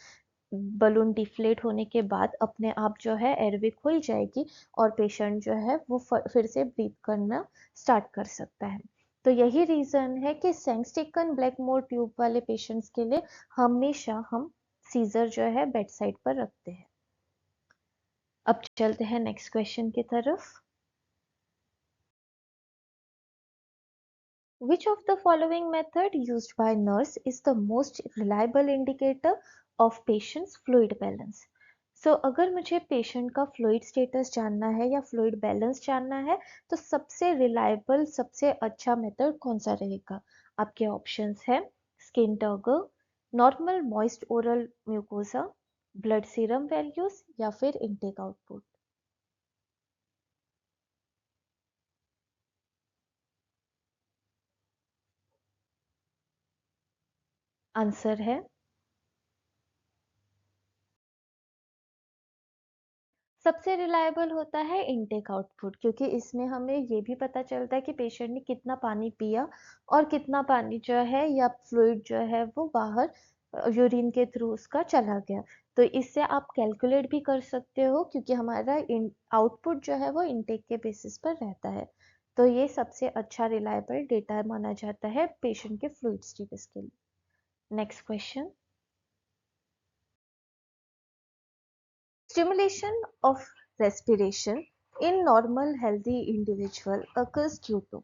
बलून डिफ्लेट होने के बाद अपने आप जो है एयरवे खुल जाएगी और पेशेंट जो है वो फिर से ब्रीथ करना स्टार्ट कर सकता है। तो यही रीजन है कि सेंगस्टेकन ब्लैकमोर ट्यूब वाले पेशेंट्स के लिए हमेशा हम सीजर जो है बेड साइड पर रखते हैं। अब चलते हैं नेक्स्ट क्वेश्चन की तरफ। Which of the following method used by nurse is the most reliable indicator of patient's fluid balance? So अगर मुझे पेशेंट का फ्लूइड स्टेटस जानना है या फ्लूइड बैलेंस जानना है तो सबसे रिलायबल सबसे अच्छा मेथड कौन सा रहेगा? आपके ऑप्शंस है skin turgor, normal moist oral mucosa, blood serum values या फिर इनटेक आउटपुट। आंसर है सबसे रिलायबल होता है इनटेक आउटपुट, क्योंकि इसमें हमें ये भी पता चलता है कि पेशेंट ने कितना पानी पिया और कितना पानी जो है या फ्लूइड जो है वो बाहर यूरिन के थ्रू उसका चला गया। तो इससे आप कैलकुलेट भी कर सकते हो, क्योंकि हमारा आउटपुट जो है वो इनटेक के बेसिस पर रहता है। तो ये सबसे अच्छा रिलायबल डेटा माना जाता है पेशेंट के फ्लूइड स्टेटस के लिए। Next question. Stimulation of respiration in normal healthy individual occurs due to।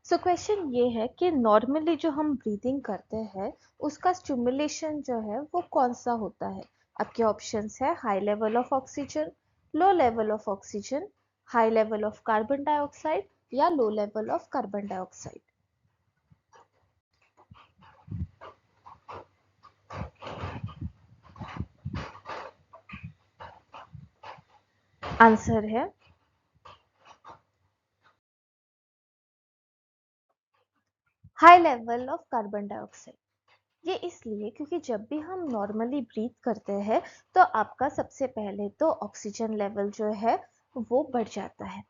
So question ये है कि नॉर्मली जो हम ब्रीदिंग करते हैं उसका स्टिमुलेशन जो है वो कौन सा होता है। आपके ऑप्शंस है high level of oxygen, low level of oxygen, high level of carbon dioxide या low level of carbon dioxide. Answer है high level of carbon dioxide. ये इसलिए क्योंकि जब भी हम नॉर्मली ब्रीथ करते हैं तो आपका सबसे पहले तो ऑक्सीजन लेवल जो है वो बढ़ जाता है।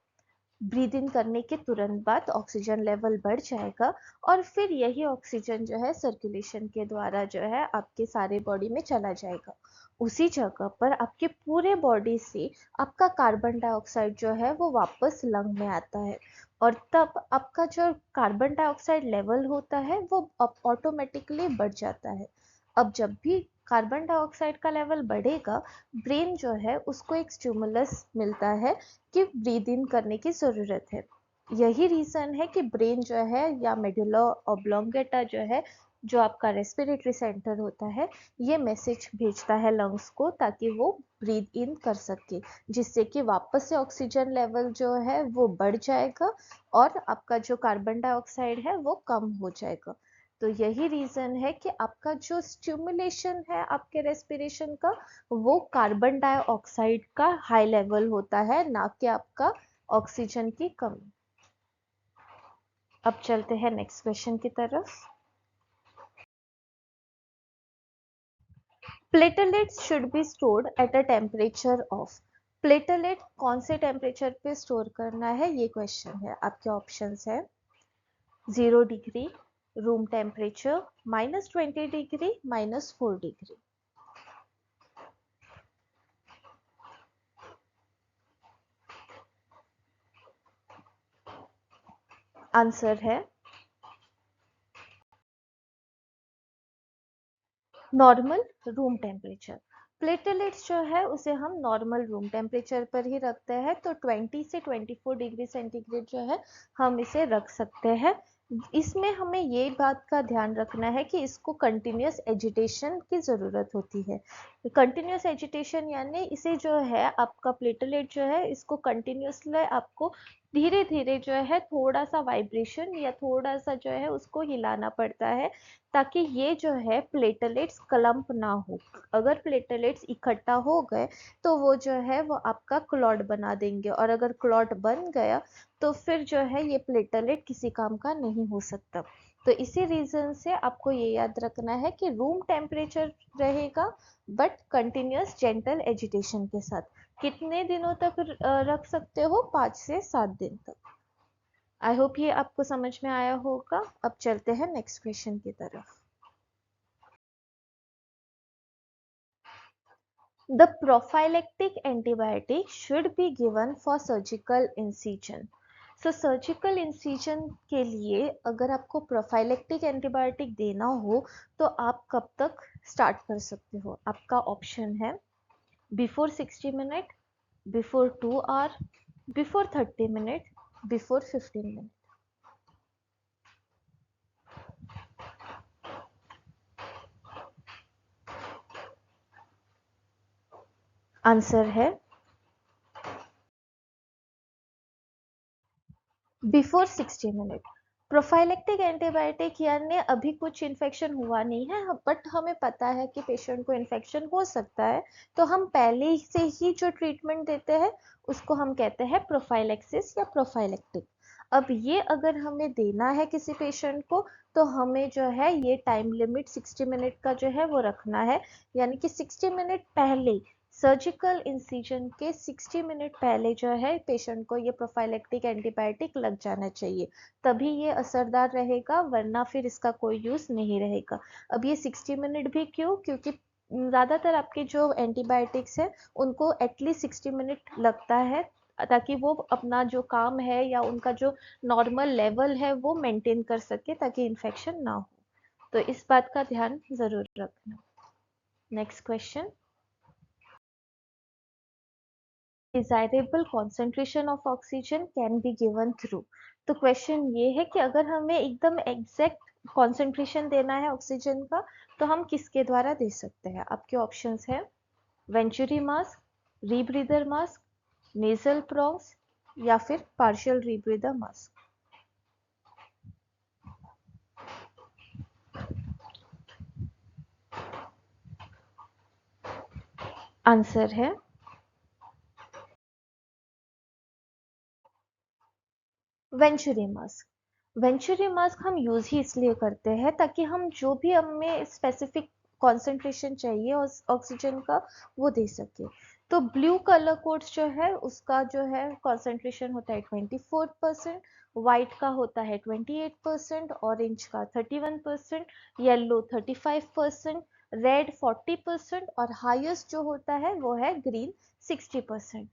ब्रीद इन करने के तुरंत बाद ऑक्सीजन लेवल बढ़ जाएगा और फिर यही ऑक्सीजन जो है सर्कुलेशन के द्वारा जो है आपके सारे बॉडी में चला जाएगा। उसी जगह पर आपके पूरे बॉडी से आपका कार्बन डाइऑक्साइड जो है वो वापस लंग में आता है और तब आपका जो कार्बन डाइऑक्साइड लेवल होता है वो ऑटोमेटिकली बढ़ जाता है। अब जब भी कार्बन डाइऑक्साइड का लेवल बढ़ेगा, ब्रेन जो है उसको एक स्टिमुलस मिलता है कि ब्रीद इन करने की ज़रूरत है। यही रीज़न है कि ब्रेन जो है या मेडुला ऑब्लोंगेटा जो है, जो आपका रेस्पिरेटरी सेंटर होता है, ये मैसेज भेजता है लंग्स को ताकि वो ब्रीद इन कर सके, जिससे कि वापस से ऑक्सीजन लेवल जो है वो बढ़ जाएगा और आपका जो कार्बन डाइऑक्साइड है वो कम हो जाएगा। तो यही रीज़न है कि आपका जो स्टिमुलेशन है आपके रेस्पिरेशन का, वो कार्बन डाइऑक्साइड का हाई लेवल होता है, ना कि आपका ऑक्सीजन की कमी। अब चलते हैं नेक्स्ट क्वेश्चन की तरफ। Platelets should be stored at a temperature of. Platelet कौन से टेम्परेचर पे स्टोर करना है, ये क्वेश्चन है। आपके ऑप्शंस है 0 degree, room temperature, -20 degree, -4 degree. Answer है नॉर्मल रूम टेम्परेचर। प्लेटलेट्स जो है उसे हम नॉर्मल रूम टेम्परेचर पर ही रखते हैं, तो 20 से 24 डिग्री सेंटीग्रेड जो है हम इसे रख सकते हैं। इसमें हमें ये बात का ध्यान रखना है कि इसको कंटिन्यूस एजिटेशन की ज़रूरत होती है। कंटिन्यूस एजिटेशन यानी इसे जो है आपका प्लेटलेट जो है इसको कंटिन्यूसली आपको धीरे धीरे जो है थोड़ा सा वाइब्रेशन या थोड़ा सा जो है उसको हिलाना पड़ता है, ताकि ये जो है प्लेटलेट्स क्लम्प ना हो। अगर प्लेटलेट्स इकट्ठा हो गए तो वो जो है वो आपका क्लॉट बना देंगे, और अगर क्लॉट बन गया तो फिर जो है ये प्लेटलेट किसी काम का नहीं हो सकता। तो इसी रीज़न से आपको ये याद रखना है कि रूम टेम्परेचर रहेगा बट कंटिन्यूस जेंटल एजिटेशन के साथ। कितने दिनों तक रख सकते हो, 5 से 7 दिन तक। आई होप ये आपको समझ में आया होगा। अब चलते हैं नेक्स्ट क्वेश्चन की तरफ। The prophylactic antibiotic should be given for surgical incision. So surgical incision के लिए अगर आपको प्रोफाइलेक्टिक एंटीबायोटिक देना हो तो आप कब तक स्टार्ट कर सकते हो। आपका ऑप्शन है before 60 minute, before 2 hour, before 30 minute, before 15 minute. Answer है बिफोर 60 मिनट। प्रोफाइलेक्टिक एंटीबायोटिक यानी अभी कुछ इन्फेक्शन हुआ नहीं है बट हमें पता है कि पेशेंट को इन्फेक्शन हो सकता है, तो हम पहले से ही जो ट्रीटमेंट देते हैं उसको हम कहते हैं प्रोफाइलेक्सिस या प्रोफाइलेक्टिक। अब ये अगर हमें देना है किसी पेशेंट को तो हमें जो है ये टाइम लिमिट 60 मिनट का जो है वो रखना है, यानी कि 60 मिनट पहले, सर्जिकल इंसिजन के 60 मिनट पहले जो है पेशेंट को ये प्रोफाइलेक्टिक एंटीबायोटिक लग जाना चाहिए, तभी ये असरदार रहेगा, वरना फिर इसका कोई यूज़ नहीं रहेगा। अब ये 60 मिनट भी क्यों, क्योंकि ज़्यादातर आपके जो एंटीबायोटिक्स हैं उनको एटलीस्ट 60 मिनट लगता है ताकि वो अपना जो काम है या उनका जो नॉर्मल लेवल है वो मेंटेन कर सके ताकि इन्फेक्शन ना हो। तो इस बात का ध्यान ज़रूर रखना। Next question. Desirable concentration of oxygen can be given through। तो क्वेश्चन ये है कि अगर हमें एकदम एग्जैक्ट कॉन्सेंट्रेशन देना है ऑक्सीजन का तो हम किसके द्वारा दे सकते हैं। आपके ऑप्शंस है Venturi mask, rebreather mask, nasal prongs या फिर पार्शियल रीब्रीदर मास्क। आंसर है वेंचुरी मास्क। वेंचुरी मास्क हम यूज ही इसलिए करते हैं ताकि हम जो भी हमें स्पेसिफिक कॉन्सेंट्रेशन चाहिए ऑक्सीजन का वो दे सके। तो ब्लू कलर कोड्स जो है उसका जो है कॉन्सेंट्रेशन होता है 24%, व्हाइट का होता है 28%, ऑरेंज का 31%, येलो 35%, रेड 40% और हाईएस्ट जो होता है वो है ग्रीन 60%।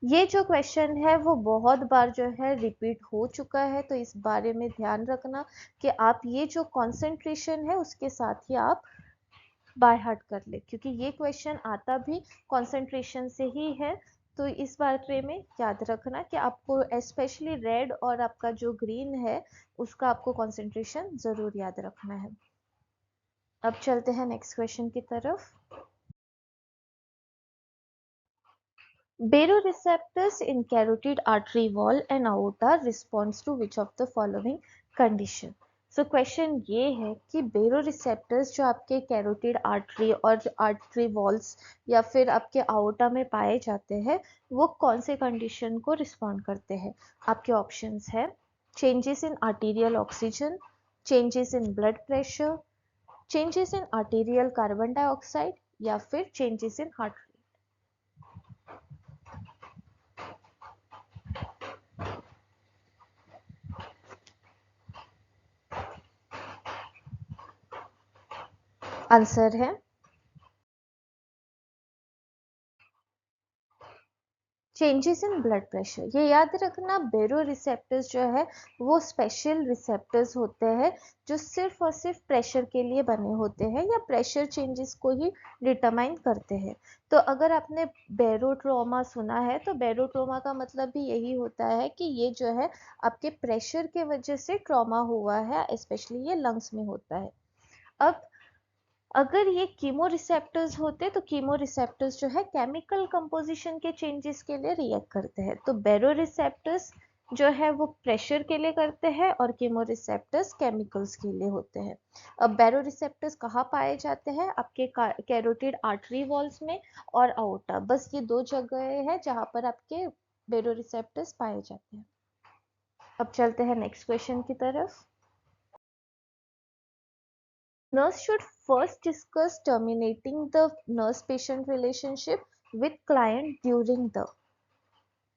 ये जो क्वेश्चन है वो बहुत बार जो है रिपीट हो चुका है, तो इस बारे में ध्यान रखना कि आप ये जो कंसंट्रेशन है उसके साथ ही आप बाय हार्ट कर ले, क्योंकि ये क्वेश्चन आता भी कंसंट्रेशन से ही है। तो इस बारे में याद रखना कि आपको स्पेशली रेड और आपका जो ग्रीन है उसका आपको कंसंट्रेशन जरूर याद रखना है। अब चलते हैं नेक्स्ट क्वेश्चन की तरफ। Baroreceptors in carotid artery wall and aorta responds to which of the following condition? So question ये है कि बेरोरिसेप्टर्स जो आपके कैरोटिड आर्टरी और आर्टरी वॉल्स या फिर आपके आउटा में पाए जाते हैं वो कौन से कंडीशन को रिस्पॉन्ड करते हैं। आपके ऑप्शंस है changes in arterial oxygen, changes in blood pressure, changes in arterial carbon dioxide या फिर चेंजेस इन हार्ट। आंसर है चेंजेस इन ब्लड प्रेशर। ये याद रखना बेरो रिसेप्टर्स जो है वो स्पेशल रिसेप्टर्स होते हैं जो सिर्फ और सिर्फ प्रेशर के लिए बने होते हैं या प्रेशर चेंजेस को ही डिटरमाइन करते हैं। तो अगर आपने बेरोट्रोमा सुना है तो बेरोट्रोमा का मतलब भी यही होता है कि ये जो है आपके प्रेशर के वजह से ट्रॉमा हुआ है, स्पेशली ये लंग्स में होता है। अब अगर ये कीमो रिसेप्टर्स होते तो कीमो रिसेप्टर्स जो है केमिकल कंपोजिशन के चेंजेस के लिए रिएक्ट करते हैं। तो बेरो रिसेप्टर्स जो है वो प्रेशर के लिए करते हैं और कीमो रिसेप्टर्स केमिकल्स के लिए होते हैं। अब बेरो रिसेप्टर्स कहाँ पाए जाते हैं? आपके कैरोटिड आर्टरी वॉल्स में और आउटा, बस ये दो जगह है जहाँ पर आपके बेरो रिसेप्टर्स पाए जाते हैं। अब चलते हैं नेक्स्ट क्वेश्चन की तरफ। Nurse should first discuss terminating the nurse-patient relationship with client during the।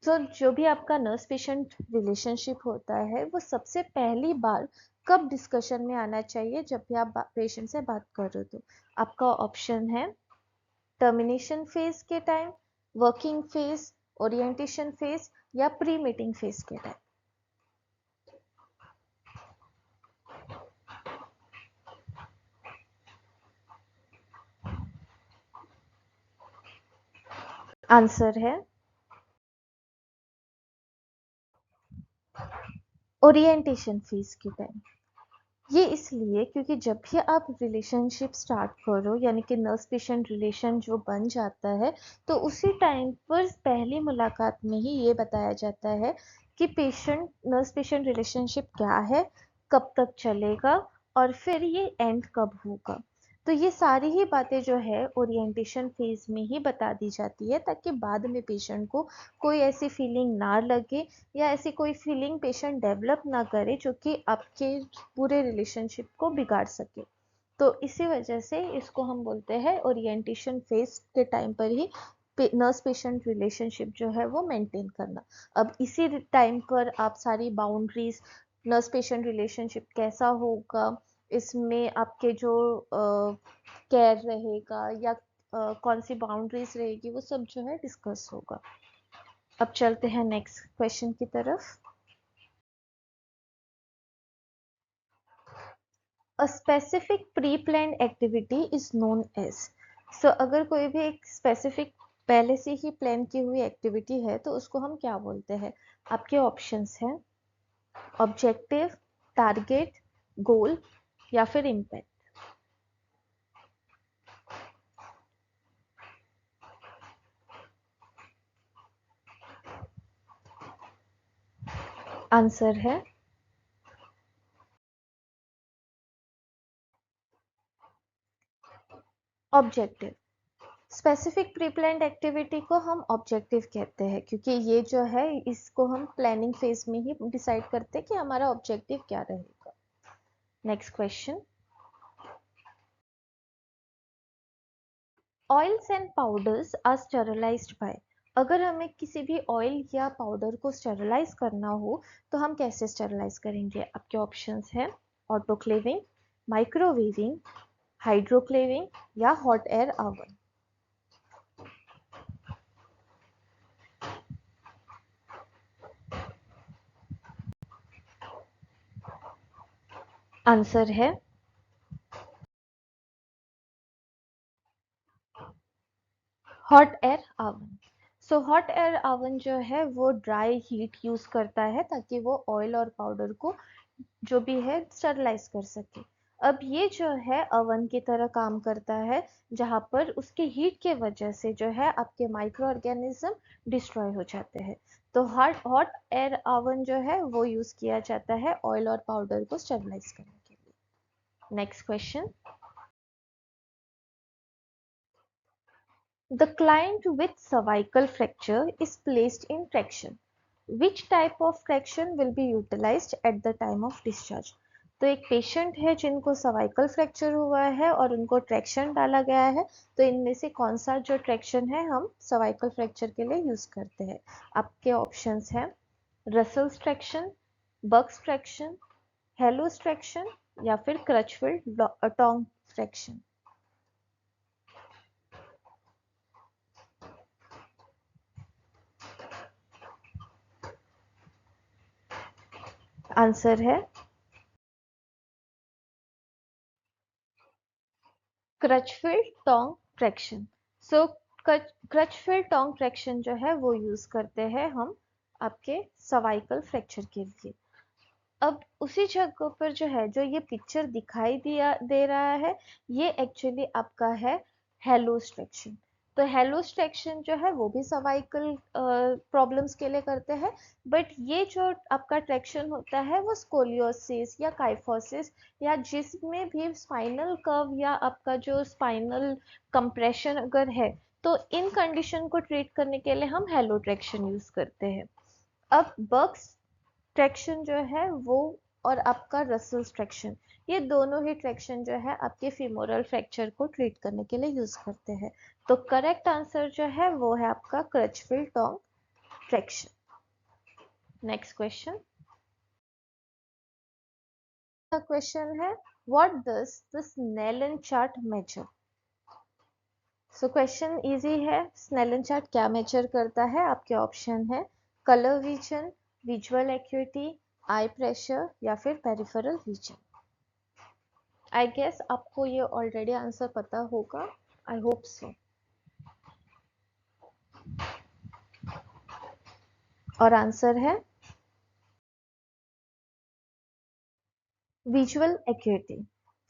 तो जो भी आपका नर्स पेशेंट रिलेशनशिप होता है वो सबसे पहली बार कब डिस्कशन में आना चाहिए जब भी आप पेशेंट से बात कर रहे हो। तो आपका ऑप्शन है टर्मिनेशन फेज के time, working phase, orientation phase या प्री मीटिंग फेज के टाइम। आंसर है ओरिएंटेशन फेज के टाइम। ये इसलिए क्योंकि जब भी आप रिलेशनशिप स्टार्ट करो यानी कि नर्स पेशेंट रिलेशन जो बन जाता है तो उसी टाइम पर पहली मुलाकात में ही ये बताया जाता है कि पेशेंट नर्स पेशेंट रिलेशनशिप क्या है, कब तक चलेगा और फिर ये एंड कब होगा। तो ये सारी ही बातें जो है ओरिएंटेशन फेज में ही बता दी जाती है ताकि बाद में पेशेंट को कोई ऐसी फीलिंग ना लगे या ऐसी कोई फीलिंग पेशेंट डेवलप ना करे जो कि आपके पूरे रिलेशनशिप को बिगाड़ सके। तो इसी वजह से इसको हम बोलते हैं ओरिएंटेशन फेज के टाइम पर ही नर्स पेशेंट रिलेशनशिप जो है वो मेंटेन करना। अब इसी टाइम पर आप सारी बाउंड्रीज, नर्स पेशेंट रिलेशनशिप कैसा होगा, इसमें आपके जो केयर रहेगा या कौन सी बाउंड्रीज रहेगी वो सब जो है डिस्कस होगा। अब चलते हैं नेक्स्ट क्वेश्चन की तरफ। A specific pre plan activity is known as. So अगर कोई भी एक स्पेसिफिक पहले से ही प्लान की हुई एक्टिविटी है तो उसको हम क्या बोलते हैं। आपके ऑप्शंस हैं ऑब्जेक्टिव, टारगेट, गोल या फिर इम्पैक्ट? आंसर है objective. Specific pre planned activity को हम ऑब्जेक्टिव कहते हैं, क्योंकि ये जो है इसको हम प्लानिंग फेज में ही डिसाइड करते हैं कि हमारा ऑब्जेक्टिव क्या रहेगा। Next question, oils and powders are sterilized by. अगर हमें किसी भी ऑयल या पाउडर को स्टेरलाइज करना हो तो हम कैसे स्टेरलाइज करेंगे? आपके ऑप्शंस हैं ऑटोक्लेविंग, माइक्रोवेविंग, हाइड्रोक्लेविंग या हॉट एयर ओवन। आंसर है hot air oven. So hot air oven जो है वो ड्राई हीट यूज करता है ताकि वो ऑयल और पाउडर को जो भी है स्टरलाइज कर सके। अब ये जो है ओवन की तरह काम करता है, जहाँ पर उसके हीट के वजह से जो है आपके माइक्रो ऑर्गेनिज्म डिस्ट्रॉय हो जाते हैं। तो हॉट हॉट एयर ओवन जो है वो यूज किया जाता है ऑयल और पाउडर को स्टरलाइज करने के लिए। Next question, the client with cervical fracture is placed in traction. Which type of traction will be utilized at the time of discharge? तो एक पेशेंट है जिनको सर्वाइकल फ्रैक्चर हुआ है और उनको ट्रैक्शन डाला गया है, तो इनमें से कौन सा जो ट्रैक्शन है हम सर्वाइकल फ्रैक्चर के लिए यूज करते हैं? आपके ऑप्शंस हैं रसल्स ट्रैक्शन, बक्स ट्रैक्शन, हेलोस ट्रैक्शन या फिर क्रचफिल्ड टोंग ट्रैक्शन। आंसर है क्रचफिल्ड टोंग ट्रैक्शन। सो क्रचफिल्ड टोंग ट्रैक्शन जो है वो यूज करते हैं हम आपके सर्वाइकल फ्रैक्चर के लिए। अब उसी जगह पर जो है जो ये पिक्चर दिखाई दिया दे रहा है, ये एक्चुअली आपका है हेलोस ट्रैक्शन। तो हेलोस ट्रैक्शन जो है वो भी सर्वाइकल प्रॉब्लम्स के लिए करते हैं, बट ये जो आपका ट्रैक्शन होता है वो स्कोलियोसिस या काइफोसिस या जिसमें भी स्पाइनल कर्व या आपका जो स्पाइनल कंप्रेशन अगर है, तो इन कंडीशन को ट्रीट करने के लिए हम हेलो ट्रैक्शन यूज करते हैं। अब बग्स ट्रैक्शन जो है वो और आपका रसल्स ट्रैक्शन, ये दोनों ही ट्रैक्शन जो है आपके फीमोरल फ्रैक्चर को ट्रीट करने के लिए यूज करते हैं। तो करेक्ट आंसर जो है वो है आपका Crutchfield tong traction. Next question, question है what does the Snellen chart measure? So question easy है, स्नेलन चार्ट क्या मेजर करता है? आपके ऑप्शन है colour vision, visual acuity, eye pressure या फिर पेरिफेरल विजन। आई गेस आपको ये ऑलरेडी आंसर पता होगा, आई होप सो। और आंसर है विजुअल एक्यूटी।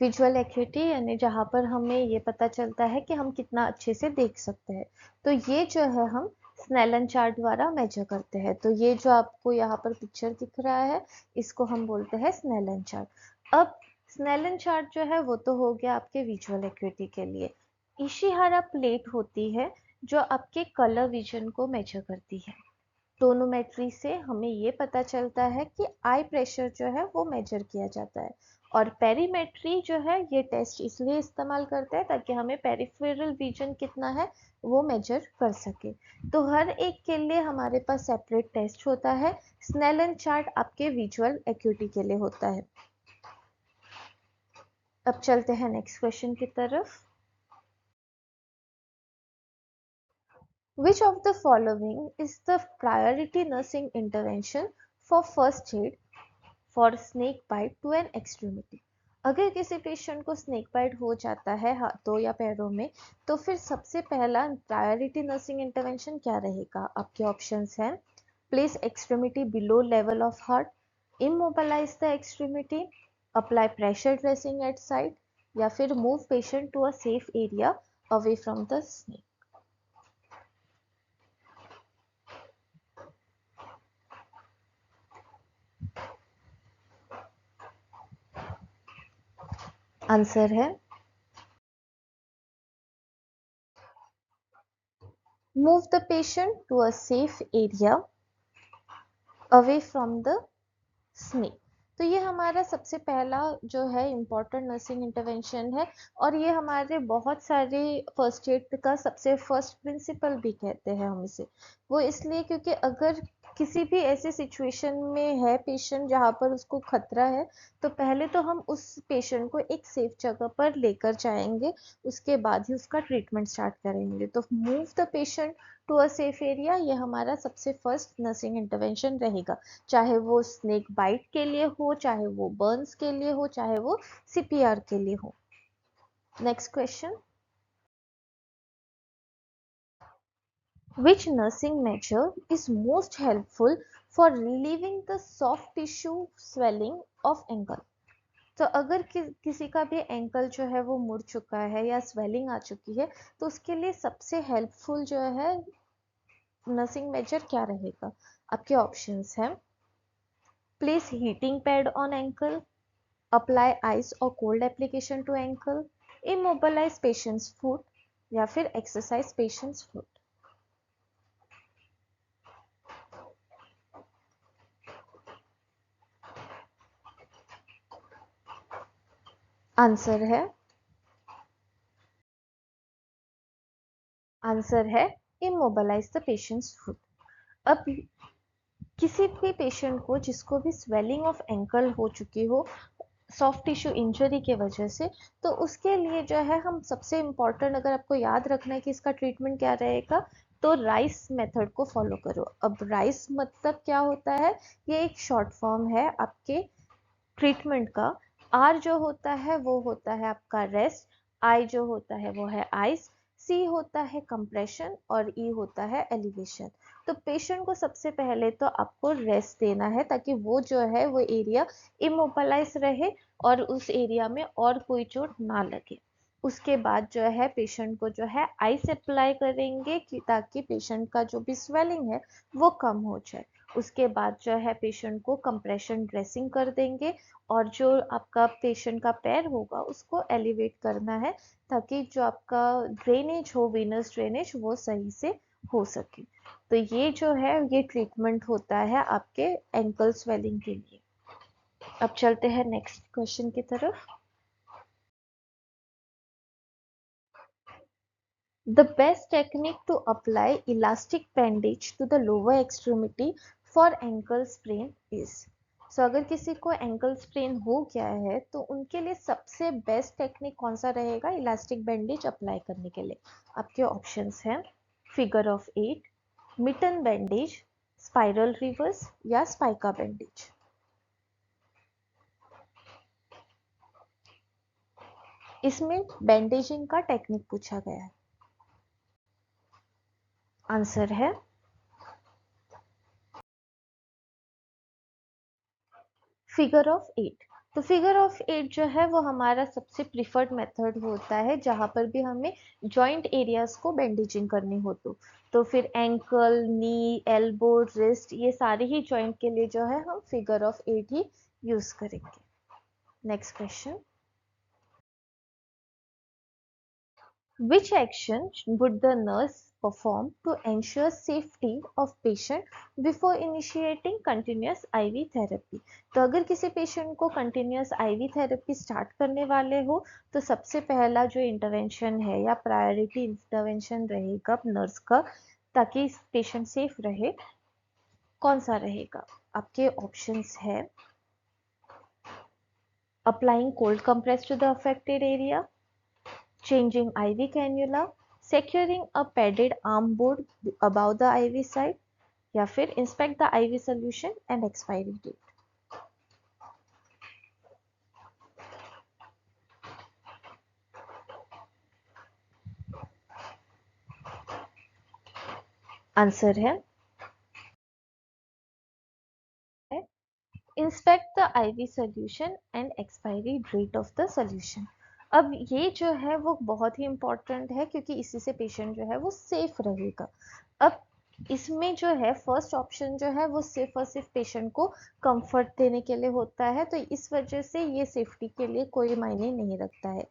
विजुअल एक्यूटी यानी जहाँ पर हमें ये पता चलता है कि हम कितना अच्छे से देख सकते हैं, तो ये जो है हम स्नेलन चार्ट द्वारा मेजर करते हैं। तो ये जो आपको यहाँ पर पिक्चर दिख रहा है, इसको हम बोलते हैं स्नेलन चार्ट। अब स्नेलन चार्ट जो है वो तो हो गया आपके विजुअल एक्यूटी के लिए। इशिहारा प्लेट होती है जो आपके कलर विजन को मेजर करती है। टोनोमेट्री से हमें ये पता चलता है कि आई प्रेशर जो है वो मेजर किया जाता है। और पेरीमेट्री जो है ये टेस्ट इसलिए इस्तेमाल करते हैं ताकि हमें पेरिफेरल विजन कितना है वो मेजर कर सके। तो हर एक के लिए हमारे पास सेपरेट टेस्ट होता है। स्नेलन चार्ट आपके विजुअल एक्यूटी के लिए होता है। अब चलते हैं नेक्स्ट क्वेश्चन की तरफ। Which of the following is the priority nursing intervention for first aid for snake bite to an extremity? अगर किसी पेशेंट को स्नेक बाइट हो जाता है हाथों या पैरों में, तो फिर सबसे पहला प्रायोरिटी नर्सिंग इंटरवेंशन क्या रहेगा? आपके ऑप्शंस हैं place extremity below level of heart, immobilize the extremity, apply pressure dressing at site, या फिर move patient to a safe area away from the snake. Answer है move the patient to a safe area away from the snake. तो ये हमारा सबसे पहला जो है इम्पोर्टेंट नर्सिंग इंटरवेंशन है, और ये हमारे बहुत सारे फर्स्ट एड का सबसे फर्स्ट प्रिंसिपल भी कहते हैं हम इसे। वो इसलिए क्योंकि अगर किसी भी ऐसे सिचुएशन में है पेशेंट जहाँ पर उसको खतरा है, तो पहले तो हम उस पेशेंट को एक सेफ जगह पर लेकर जाएंगे, उसके बाद ही उसका ट्रीटमेंट स्टार्ट करेंगे। तो move the patient to a safe area, ये हमारा सबसे फर्स्ट नर्सिंग इंटरवेंशन रहेगा, चाहे वो स्नेक बाइट के लिए हो, चाहे वो बर्न्स के लिए हो, चाहे वो सीपीआर के लिए हो। Next question, which nursing measure is most helpful for relieving the soft tissue swelling of ankle? तो अगर किसी का भी एंकल जो है वो मुड़ चुका है या स्वेलिंग आ चुकी है, तो उसके लिए सबसे हेल्पफुल जो है नर्सिंग मेजर क्या रहेगा? आपके ऑप्शंस हैं place heating pad on ankle, apply ice or cold application to ankle, immobilize patient's foot, या फिर exercise patient's foot. आंसर है immobilize the patient's foot. अब किसी भी पेशेंट को जिसको भी स्वेलिंग ऑफ एंकल हो चुकी हो सॉफ्ट टिश्यू इंजरी के वजह से, तो उसके लिए जो है हम सबसे इम्पोर्टेंट, अगर आपको याद रखना है कि इसका ट्रीटमेंट क्या रहेगा, तो राइस मेथड को फॉलो करो। अब राइस मतलब क्या होता है? ये एक शॉर्ट फॉर्म है आपके ट्रीटमेंट का। आर जो होता है वो होता है आपका रेस्ट, आई जो होता है वो है आइस, सी होता है कंप्रेशन, और ई होता है एलिवेशन। तो पेशेंट को सबसे पहले तो आपको रेस्ट देना है ताकि वो जो है वो एरिया इमोबलाइज रहे और उस एरिया में और कोई चोट ना लगे। उसके बाद जो है पेशेंट को जो है आइस अप्लाई करेंगे कि ताकि पेशेंट का जो भी स्वेलिंग है वो कम हो जाए। उसके बाद जो है पेशेंट को कंप्रेशन ड्रेसिंग कर देंगे, और जो आपका पेशेंट का पैर होगा उसको एलिवेट करना है ताकि जो आपका ड्रेनेज हो, वीनस ड्रेनेज, वो सही से हो सके। तो ये जो है ये ट्रीटमेंट होता है आपके एंकल स्वेलिंग के लिए। अब चलते हैं नेक्स्ट क्वेश्चन की तरफ। The best technique to apply elastic bandage to the lower extremity for ankle sprain is। सो अगर किसी को एंकल स्प्रेन हो गया है तो उनके लिए सबसे बेस्ट टेक्निक कौन सा रहेगा इलास्टिक बैंडेज अप्लाई करने के लिए? आपके ऑप्शंस हैं figure of 8, mitten bandage, spiral reverse, या स्पाइका बैंडेज। इसमें बैंडेजिंग का टेक्निक पूछा गया है। आंसर है फिगर ऑफ 8। तो फिगर ऑफ 8 जो है वो हमारा सबसे प्रिफर्ड मेथड होता है जहां पर भी हमें जॉइंट एरियाज को बैंडेजिंग करनी हो। तो फिर एंकल, नी, एल्बो, रिस्ट, ये सारे ही जॉइंट के लिए जो है हम फिगर ऑफ 8 ही यूज करेंगे। Next question, which action would the nurse perform to ensure safety of patient before initiating continuous IV therapy? तो अगर किसी पेशेंट को कंटिन्यूस आईवी थेरेपी स्टार्ट करने वाले हो तो सबसे पहला जो इंटरवेंशन है या प्रायोरिटी इंटरवेंशन रहेगा नर्स का ताकि पेशेंट सेफ रहे, कौन सा रहेगा? आपके ऑप्शंस है applying cold compress to the affected area, changing IV cannula, securing a padded arm board above the IV site, या फिर inspect the IV solution and expiry date. Answer है inspect IV solution and expiry date of the solution। अब ये जो है वो बहुत ही important है क्योंकि इसी से पेशेंट जो है वो सेफ रहेगा। अब इसमें जो है फर्स्ट ऑप्शन जो है वो सिर्फ और सिर्फ पेशेंट को कंफर्ट देने के लिए होता है, तो इस वजह से ये सेफ्टी के लिए कोई मायने नहीं रखता है।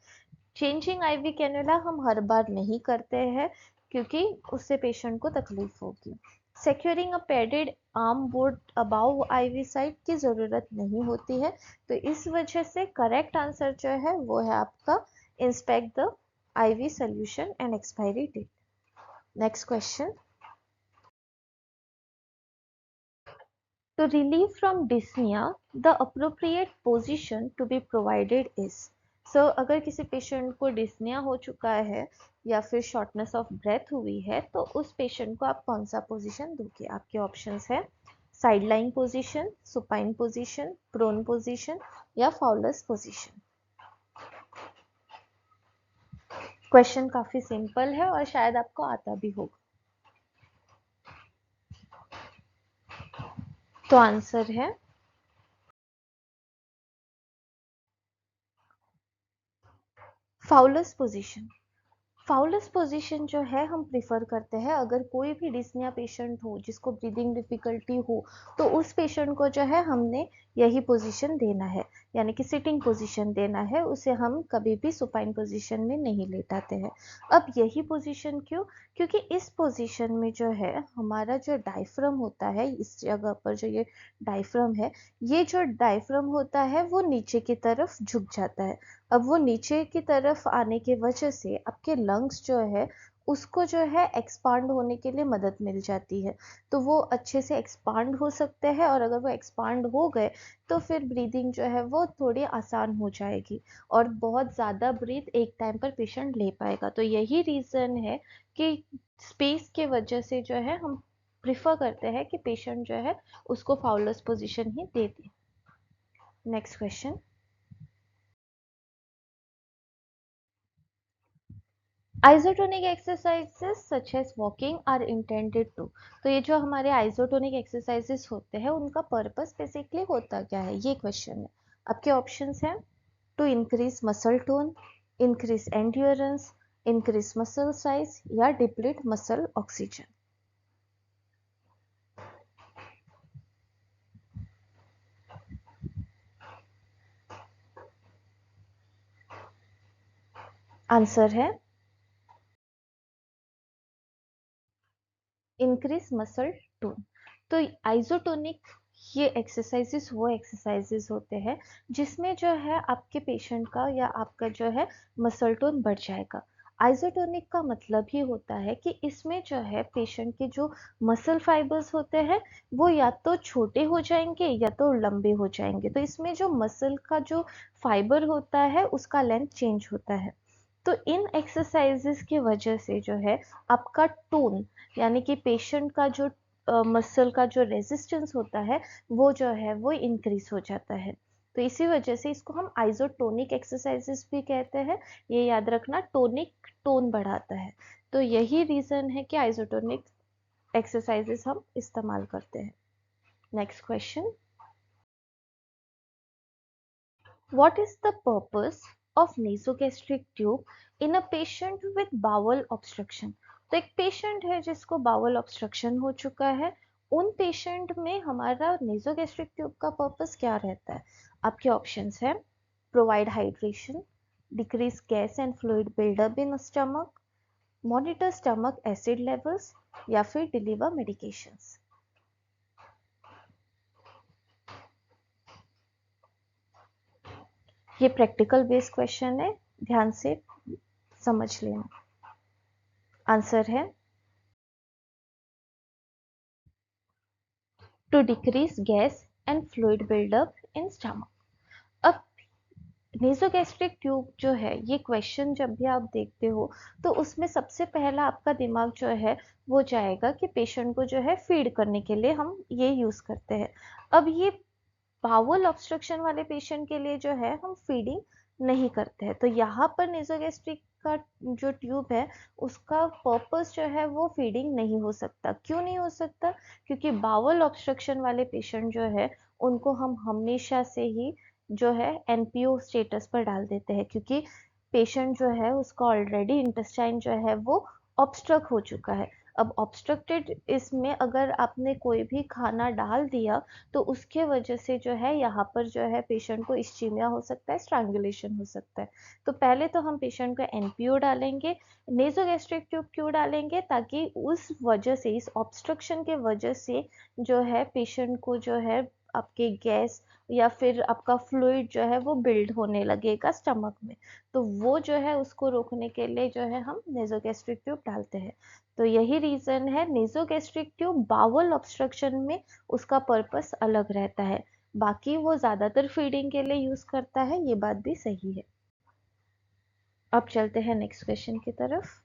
चेंजिंग IV कैनुला हम हर बार नहीं करते हैं क्योंकि उससे पेशेंट को तकलीफ होगी। Securing a padded arm board above IV site की ज़रूरत नहीं होती है, तो इस वजह से करेक्ट आंसर जो है वो है आपका inspect the IV solution and expiry date. Next question, to relieve from dyspnea the appropriate position to be provided is। so अगर किसी पेशेंट को डिस्निया हो चुका है या फिर शॉर्टनेस ऑफ ब्रेथ हुई है तो उस पेशेंट को आप कौन सा पोजीशन दोगे। आपके ऑप्शंस है side line position, supine position, prone position या फाउलस पोजिशन। क्वेश्चन काफी सिंपल है और शायद आपको आता भी होगा, तो आंसर है फाउलस पोजीशन। फाउलस पोजीशन जो है हम प्रिफर करते हैं अगर कोई भी डिस्निया पेशेंट हो जिसको ब्रीदिंग डिफिकल्टी हो, तो उस पेशेंट को जो है हमने यही पोजीशन देना है, यानी कि सिटिंग पोजीशन देना है, उसे हम कभी भी सुपाइन पोजीशन में नहीं लेटाते हैं। अब यही पोजीशन क्यों, क्योंकि इस पोजीशन में जो है हमारा जो डायफ्राम होता है, इस जगह पर जो ये डायफ्राम है, ये जो डायफ्राम होता है वो नीचे की तरफ झुक जाता है। अब वो नीचे की तरफ आने की वजह से आपके लंग्स जो है उसको जो है एक्सपांड होने के लिए मदद मिल जाती है, तो वो अच्छे से एक्सपांड हो सकते हैं और अगर वो एक्सपांड हो गए तो फिर ब्रीदिंग जो है वो थोड़ी आसान हो जाएगी और बहुत ज़्यादा ब्रीथ एक टाइम पर पेशेंट ले पाएगा। तो यही रीज़न है कि स्पेस के वजह से जो है हम प्रिफर करते हैं कि पेशेंट जो है उसको फाउलस पोजीशन ही दे दें। Next question, isotonic exercises such as walking are intended to. तो ये जो हमारे आइसोटोनिक एक्सरसाइजेस होते हैं उनका पर्पस बेसिकली होता क्या है, ये क्वेश्चन है। आपके ऑप्शंस हैं to increase muscle tone, increase endurance, increase muscle size या डिप्लीट मसल ऑक्सीजन। आंसर है इंक्रीज मसल टोन। तो आइसोटोनिक ये एक्सरसाइजेस वो एक्सरसाइजेस होते हैं जिसमें जो है आपके पेशेंट का या आपका जो है मसल टोन बढ़ जाएगा। आइसोटोनिक का मतलब ही होता है कि इसमें जो है पेशेंट के जो मसल फाइबर्स होते हैं वो या तो छोटे हो जाएंगे या तो लंबे हो जाएंगे, तो इसमें जो मसल का जो फाइबर होता है उसका लेंथ चेंज होता है। तो इन एक्सरसाइजेस की वजह से जो है आपका टोन, यानी कि पेशेंट का जो मसल का जो रेजिस्टेंस होता है वो जो है वो इंक्रीज हो जाता है। तो इसी वजह से इसको हम आइसोटोनिक एक्सरसाइजेस भी कहते हैं। ये याद रखना, टोनिक टोन बढ़ाता है, तो यही रीजन है कि आइसोटोनिक एक्सरसाइजेस हम इस्तेमाल करते हैं। Next question, what is the purpose of nasogastric tube in a patient with bowel obstruction। तो एक पेशेंट है जिसको बाउल ऑब्स्ट्रक्शन हो चुका है, उन पेशेंट में हमारा नेसोगैस्ट्रिक ट्यूब का पर्पस क्या रहता है। आपके ऑप्शंस है provide hydration, decrease gas and fluid buildup in stomach, monitor stomach acid levels या फिर डिलीवर मेडिकेशंस। ये प्रैक्टिकल बेस्ड क्वेश्चन है, ध्यान से समझ लेना। आंसर है to decrease gas and fluid buildup in stomach. अब नेसोगैस्ट्रिक ट्यूब जो है ये क्वेश्चन जब भी आप देखते हो तो उसमें सबसे पहला आपका दिमाग जो है वो जाएगा कि पेशेंट को जो है फीड करने के लिए हम ये यूज करते हैं। अब ये बाउल ऑब्स्ट्रक्शन वाले पेशेंट के लिए जो है हम फीडिंग नहीं करते हैं, तो यहाँ पर नेसोगैस्ट्रिक का जो ट्यूब है उसका पर्पस जो है वो फीडिंग नहीं हो सकता। क्यों नहीं हो सकता? क्योंकि बाउल ऑब्स्ट्रक्शन वाले पेशेंट जो है उनको हम हमेशा से ही जो है एनपीओ स्टेटस पर डाल देते हैं, क्योंकि पेशेंट जो है उसका ऑलरेडी इंटेस्टाइन जो है वो ऑब्स्ट्रक्ट हो चुका है। अब ऑब्स्ट्रक्टेड इसमें अगर आपने कोई भी खाना डाल दिया तो उसके वजह से जो है यहाँ पर जो है पेशेंट को इस्चीमिया हो सकता है, स्ट्रैंगुलेशन हो सकता है। तो पहले तो हम पेशेंट को एनपीओ डालेंगे। नेसोगैस्ट्रिक ट्यूब क्यों डालेंगे? ताकि उस वजह से, इस ऑब्स्ट्रक्शन के वजह से जो है पेशेंट को जो है आपके गैस या फिर आपका फ्लूइड जो है वो बिल्ड होने लगेगा स्टमक में। तो वो जो है उसको रोकने के लिए जो है हम नेसोगैस्ट्रिक ट्यूब डालते हैं। तो यही रीजन है, नेसोगैस्ट्रिक ट्यूब बाउल ऑब्स्ट्रक्शन में उसका पर्पस अलग रहता है। बाकी वो ज्यादातर फीडिंग के लिए यूज करता है, ये बात भी सही है। अब चलते हैं नेक्स्ट क्वेश्चन की तरफ।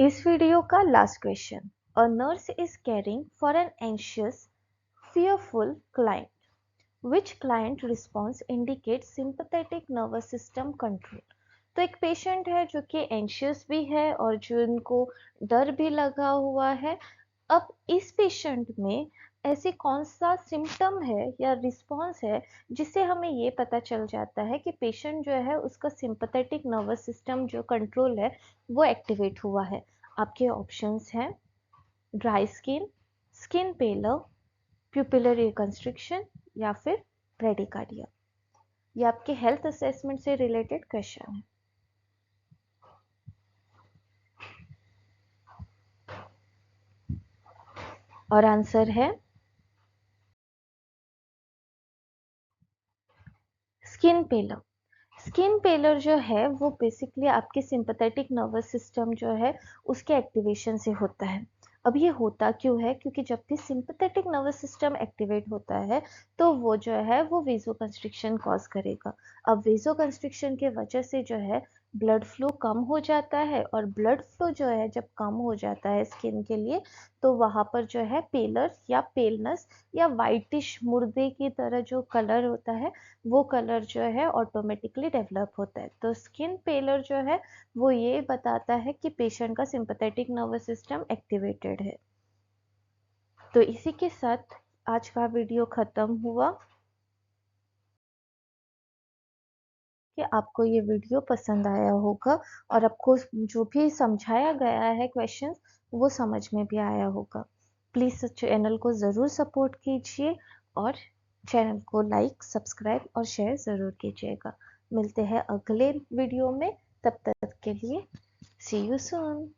इस वीडियो का last question, a nurse is caring for an anxious fearful client. Which client response indicates sympathetic nervous system control? तो एक पेशेंट है जो कि एंशियस भी है और जिनको डर भी लगा हुआ है। अब इस पेशेंट में ऐसी कौन सा सिम्टम है या रिस्पॉन्स है जिससे हमें ये पता चल जाता है कि पेशेंट जो है उसका सिंपैथेटिक नर्वस सिस्टम जो कंट्रोल है वो एक्टिवेट हुआ है। आपके ऑप्शंस हैं ड्राई स्किन, स्किन पेलर, प्यूपिलर रिकंस्ट्रक्शन या फिर ब्रेडिकार्डिया। ये आपके हेल्थ असेसमेंट से रिलेटेड क्वेश्चन है। और आंसर है स्किन पेलर। स्किन पेलर जो है वो बेसिकली आपके सिंपैथेटिक नर्वस सिस्टम जो है उसके एक्टिवेशन से होता है। अब ये होता क्यों है? क्योंकि जब भी सिंपैथेटिक नर्वस सिस्टम एक्टिवेट होता है तो वो जो है वो वेसोकंस्ट्रिक्शन कॉज करेगा। अब वेसोकंस्ट्रिक्शन के वजह से जो है ब्लड फ्लो कम हो जाता है, और ब्लड फ्लो जो है जब कम हो जाता है स्किन के लिए तो वहाँ पर जो है पेलर या पेलनेस या वाइटिश मुर्दे की तरह जो कलर होता है वो कलर जो है ऑटोमेटिकली डेवलप होता है। तो स्किन पेलर जो है वो ये बताता है कि पेशेंट का सिंपैथेटिक नर्वस सिस्टम एक्टिवेटेड है। तो इसी के साथ आज का वीडियो खत्म हुआ। कि आपको ये वीडियो पसंद आया होगा और आपको जो भी समझाया गया है क्वेश्चंस वो समझ में भी आया होगा। प्लीज़ चैनल को ज़रूर सपोर्ट कीजिए और चैनल को लाइक, सब्सक्राइब और शेयर ज़रूर कीजिएगा। मिलते हैं अगले वीडियो में, तब तक के लिए सी यू सून।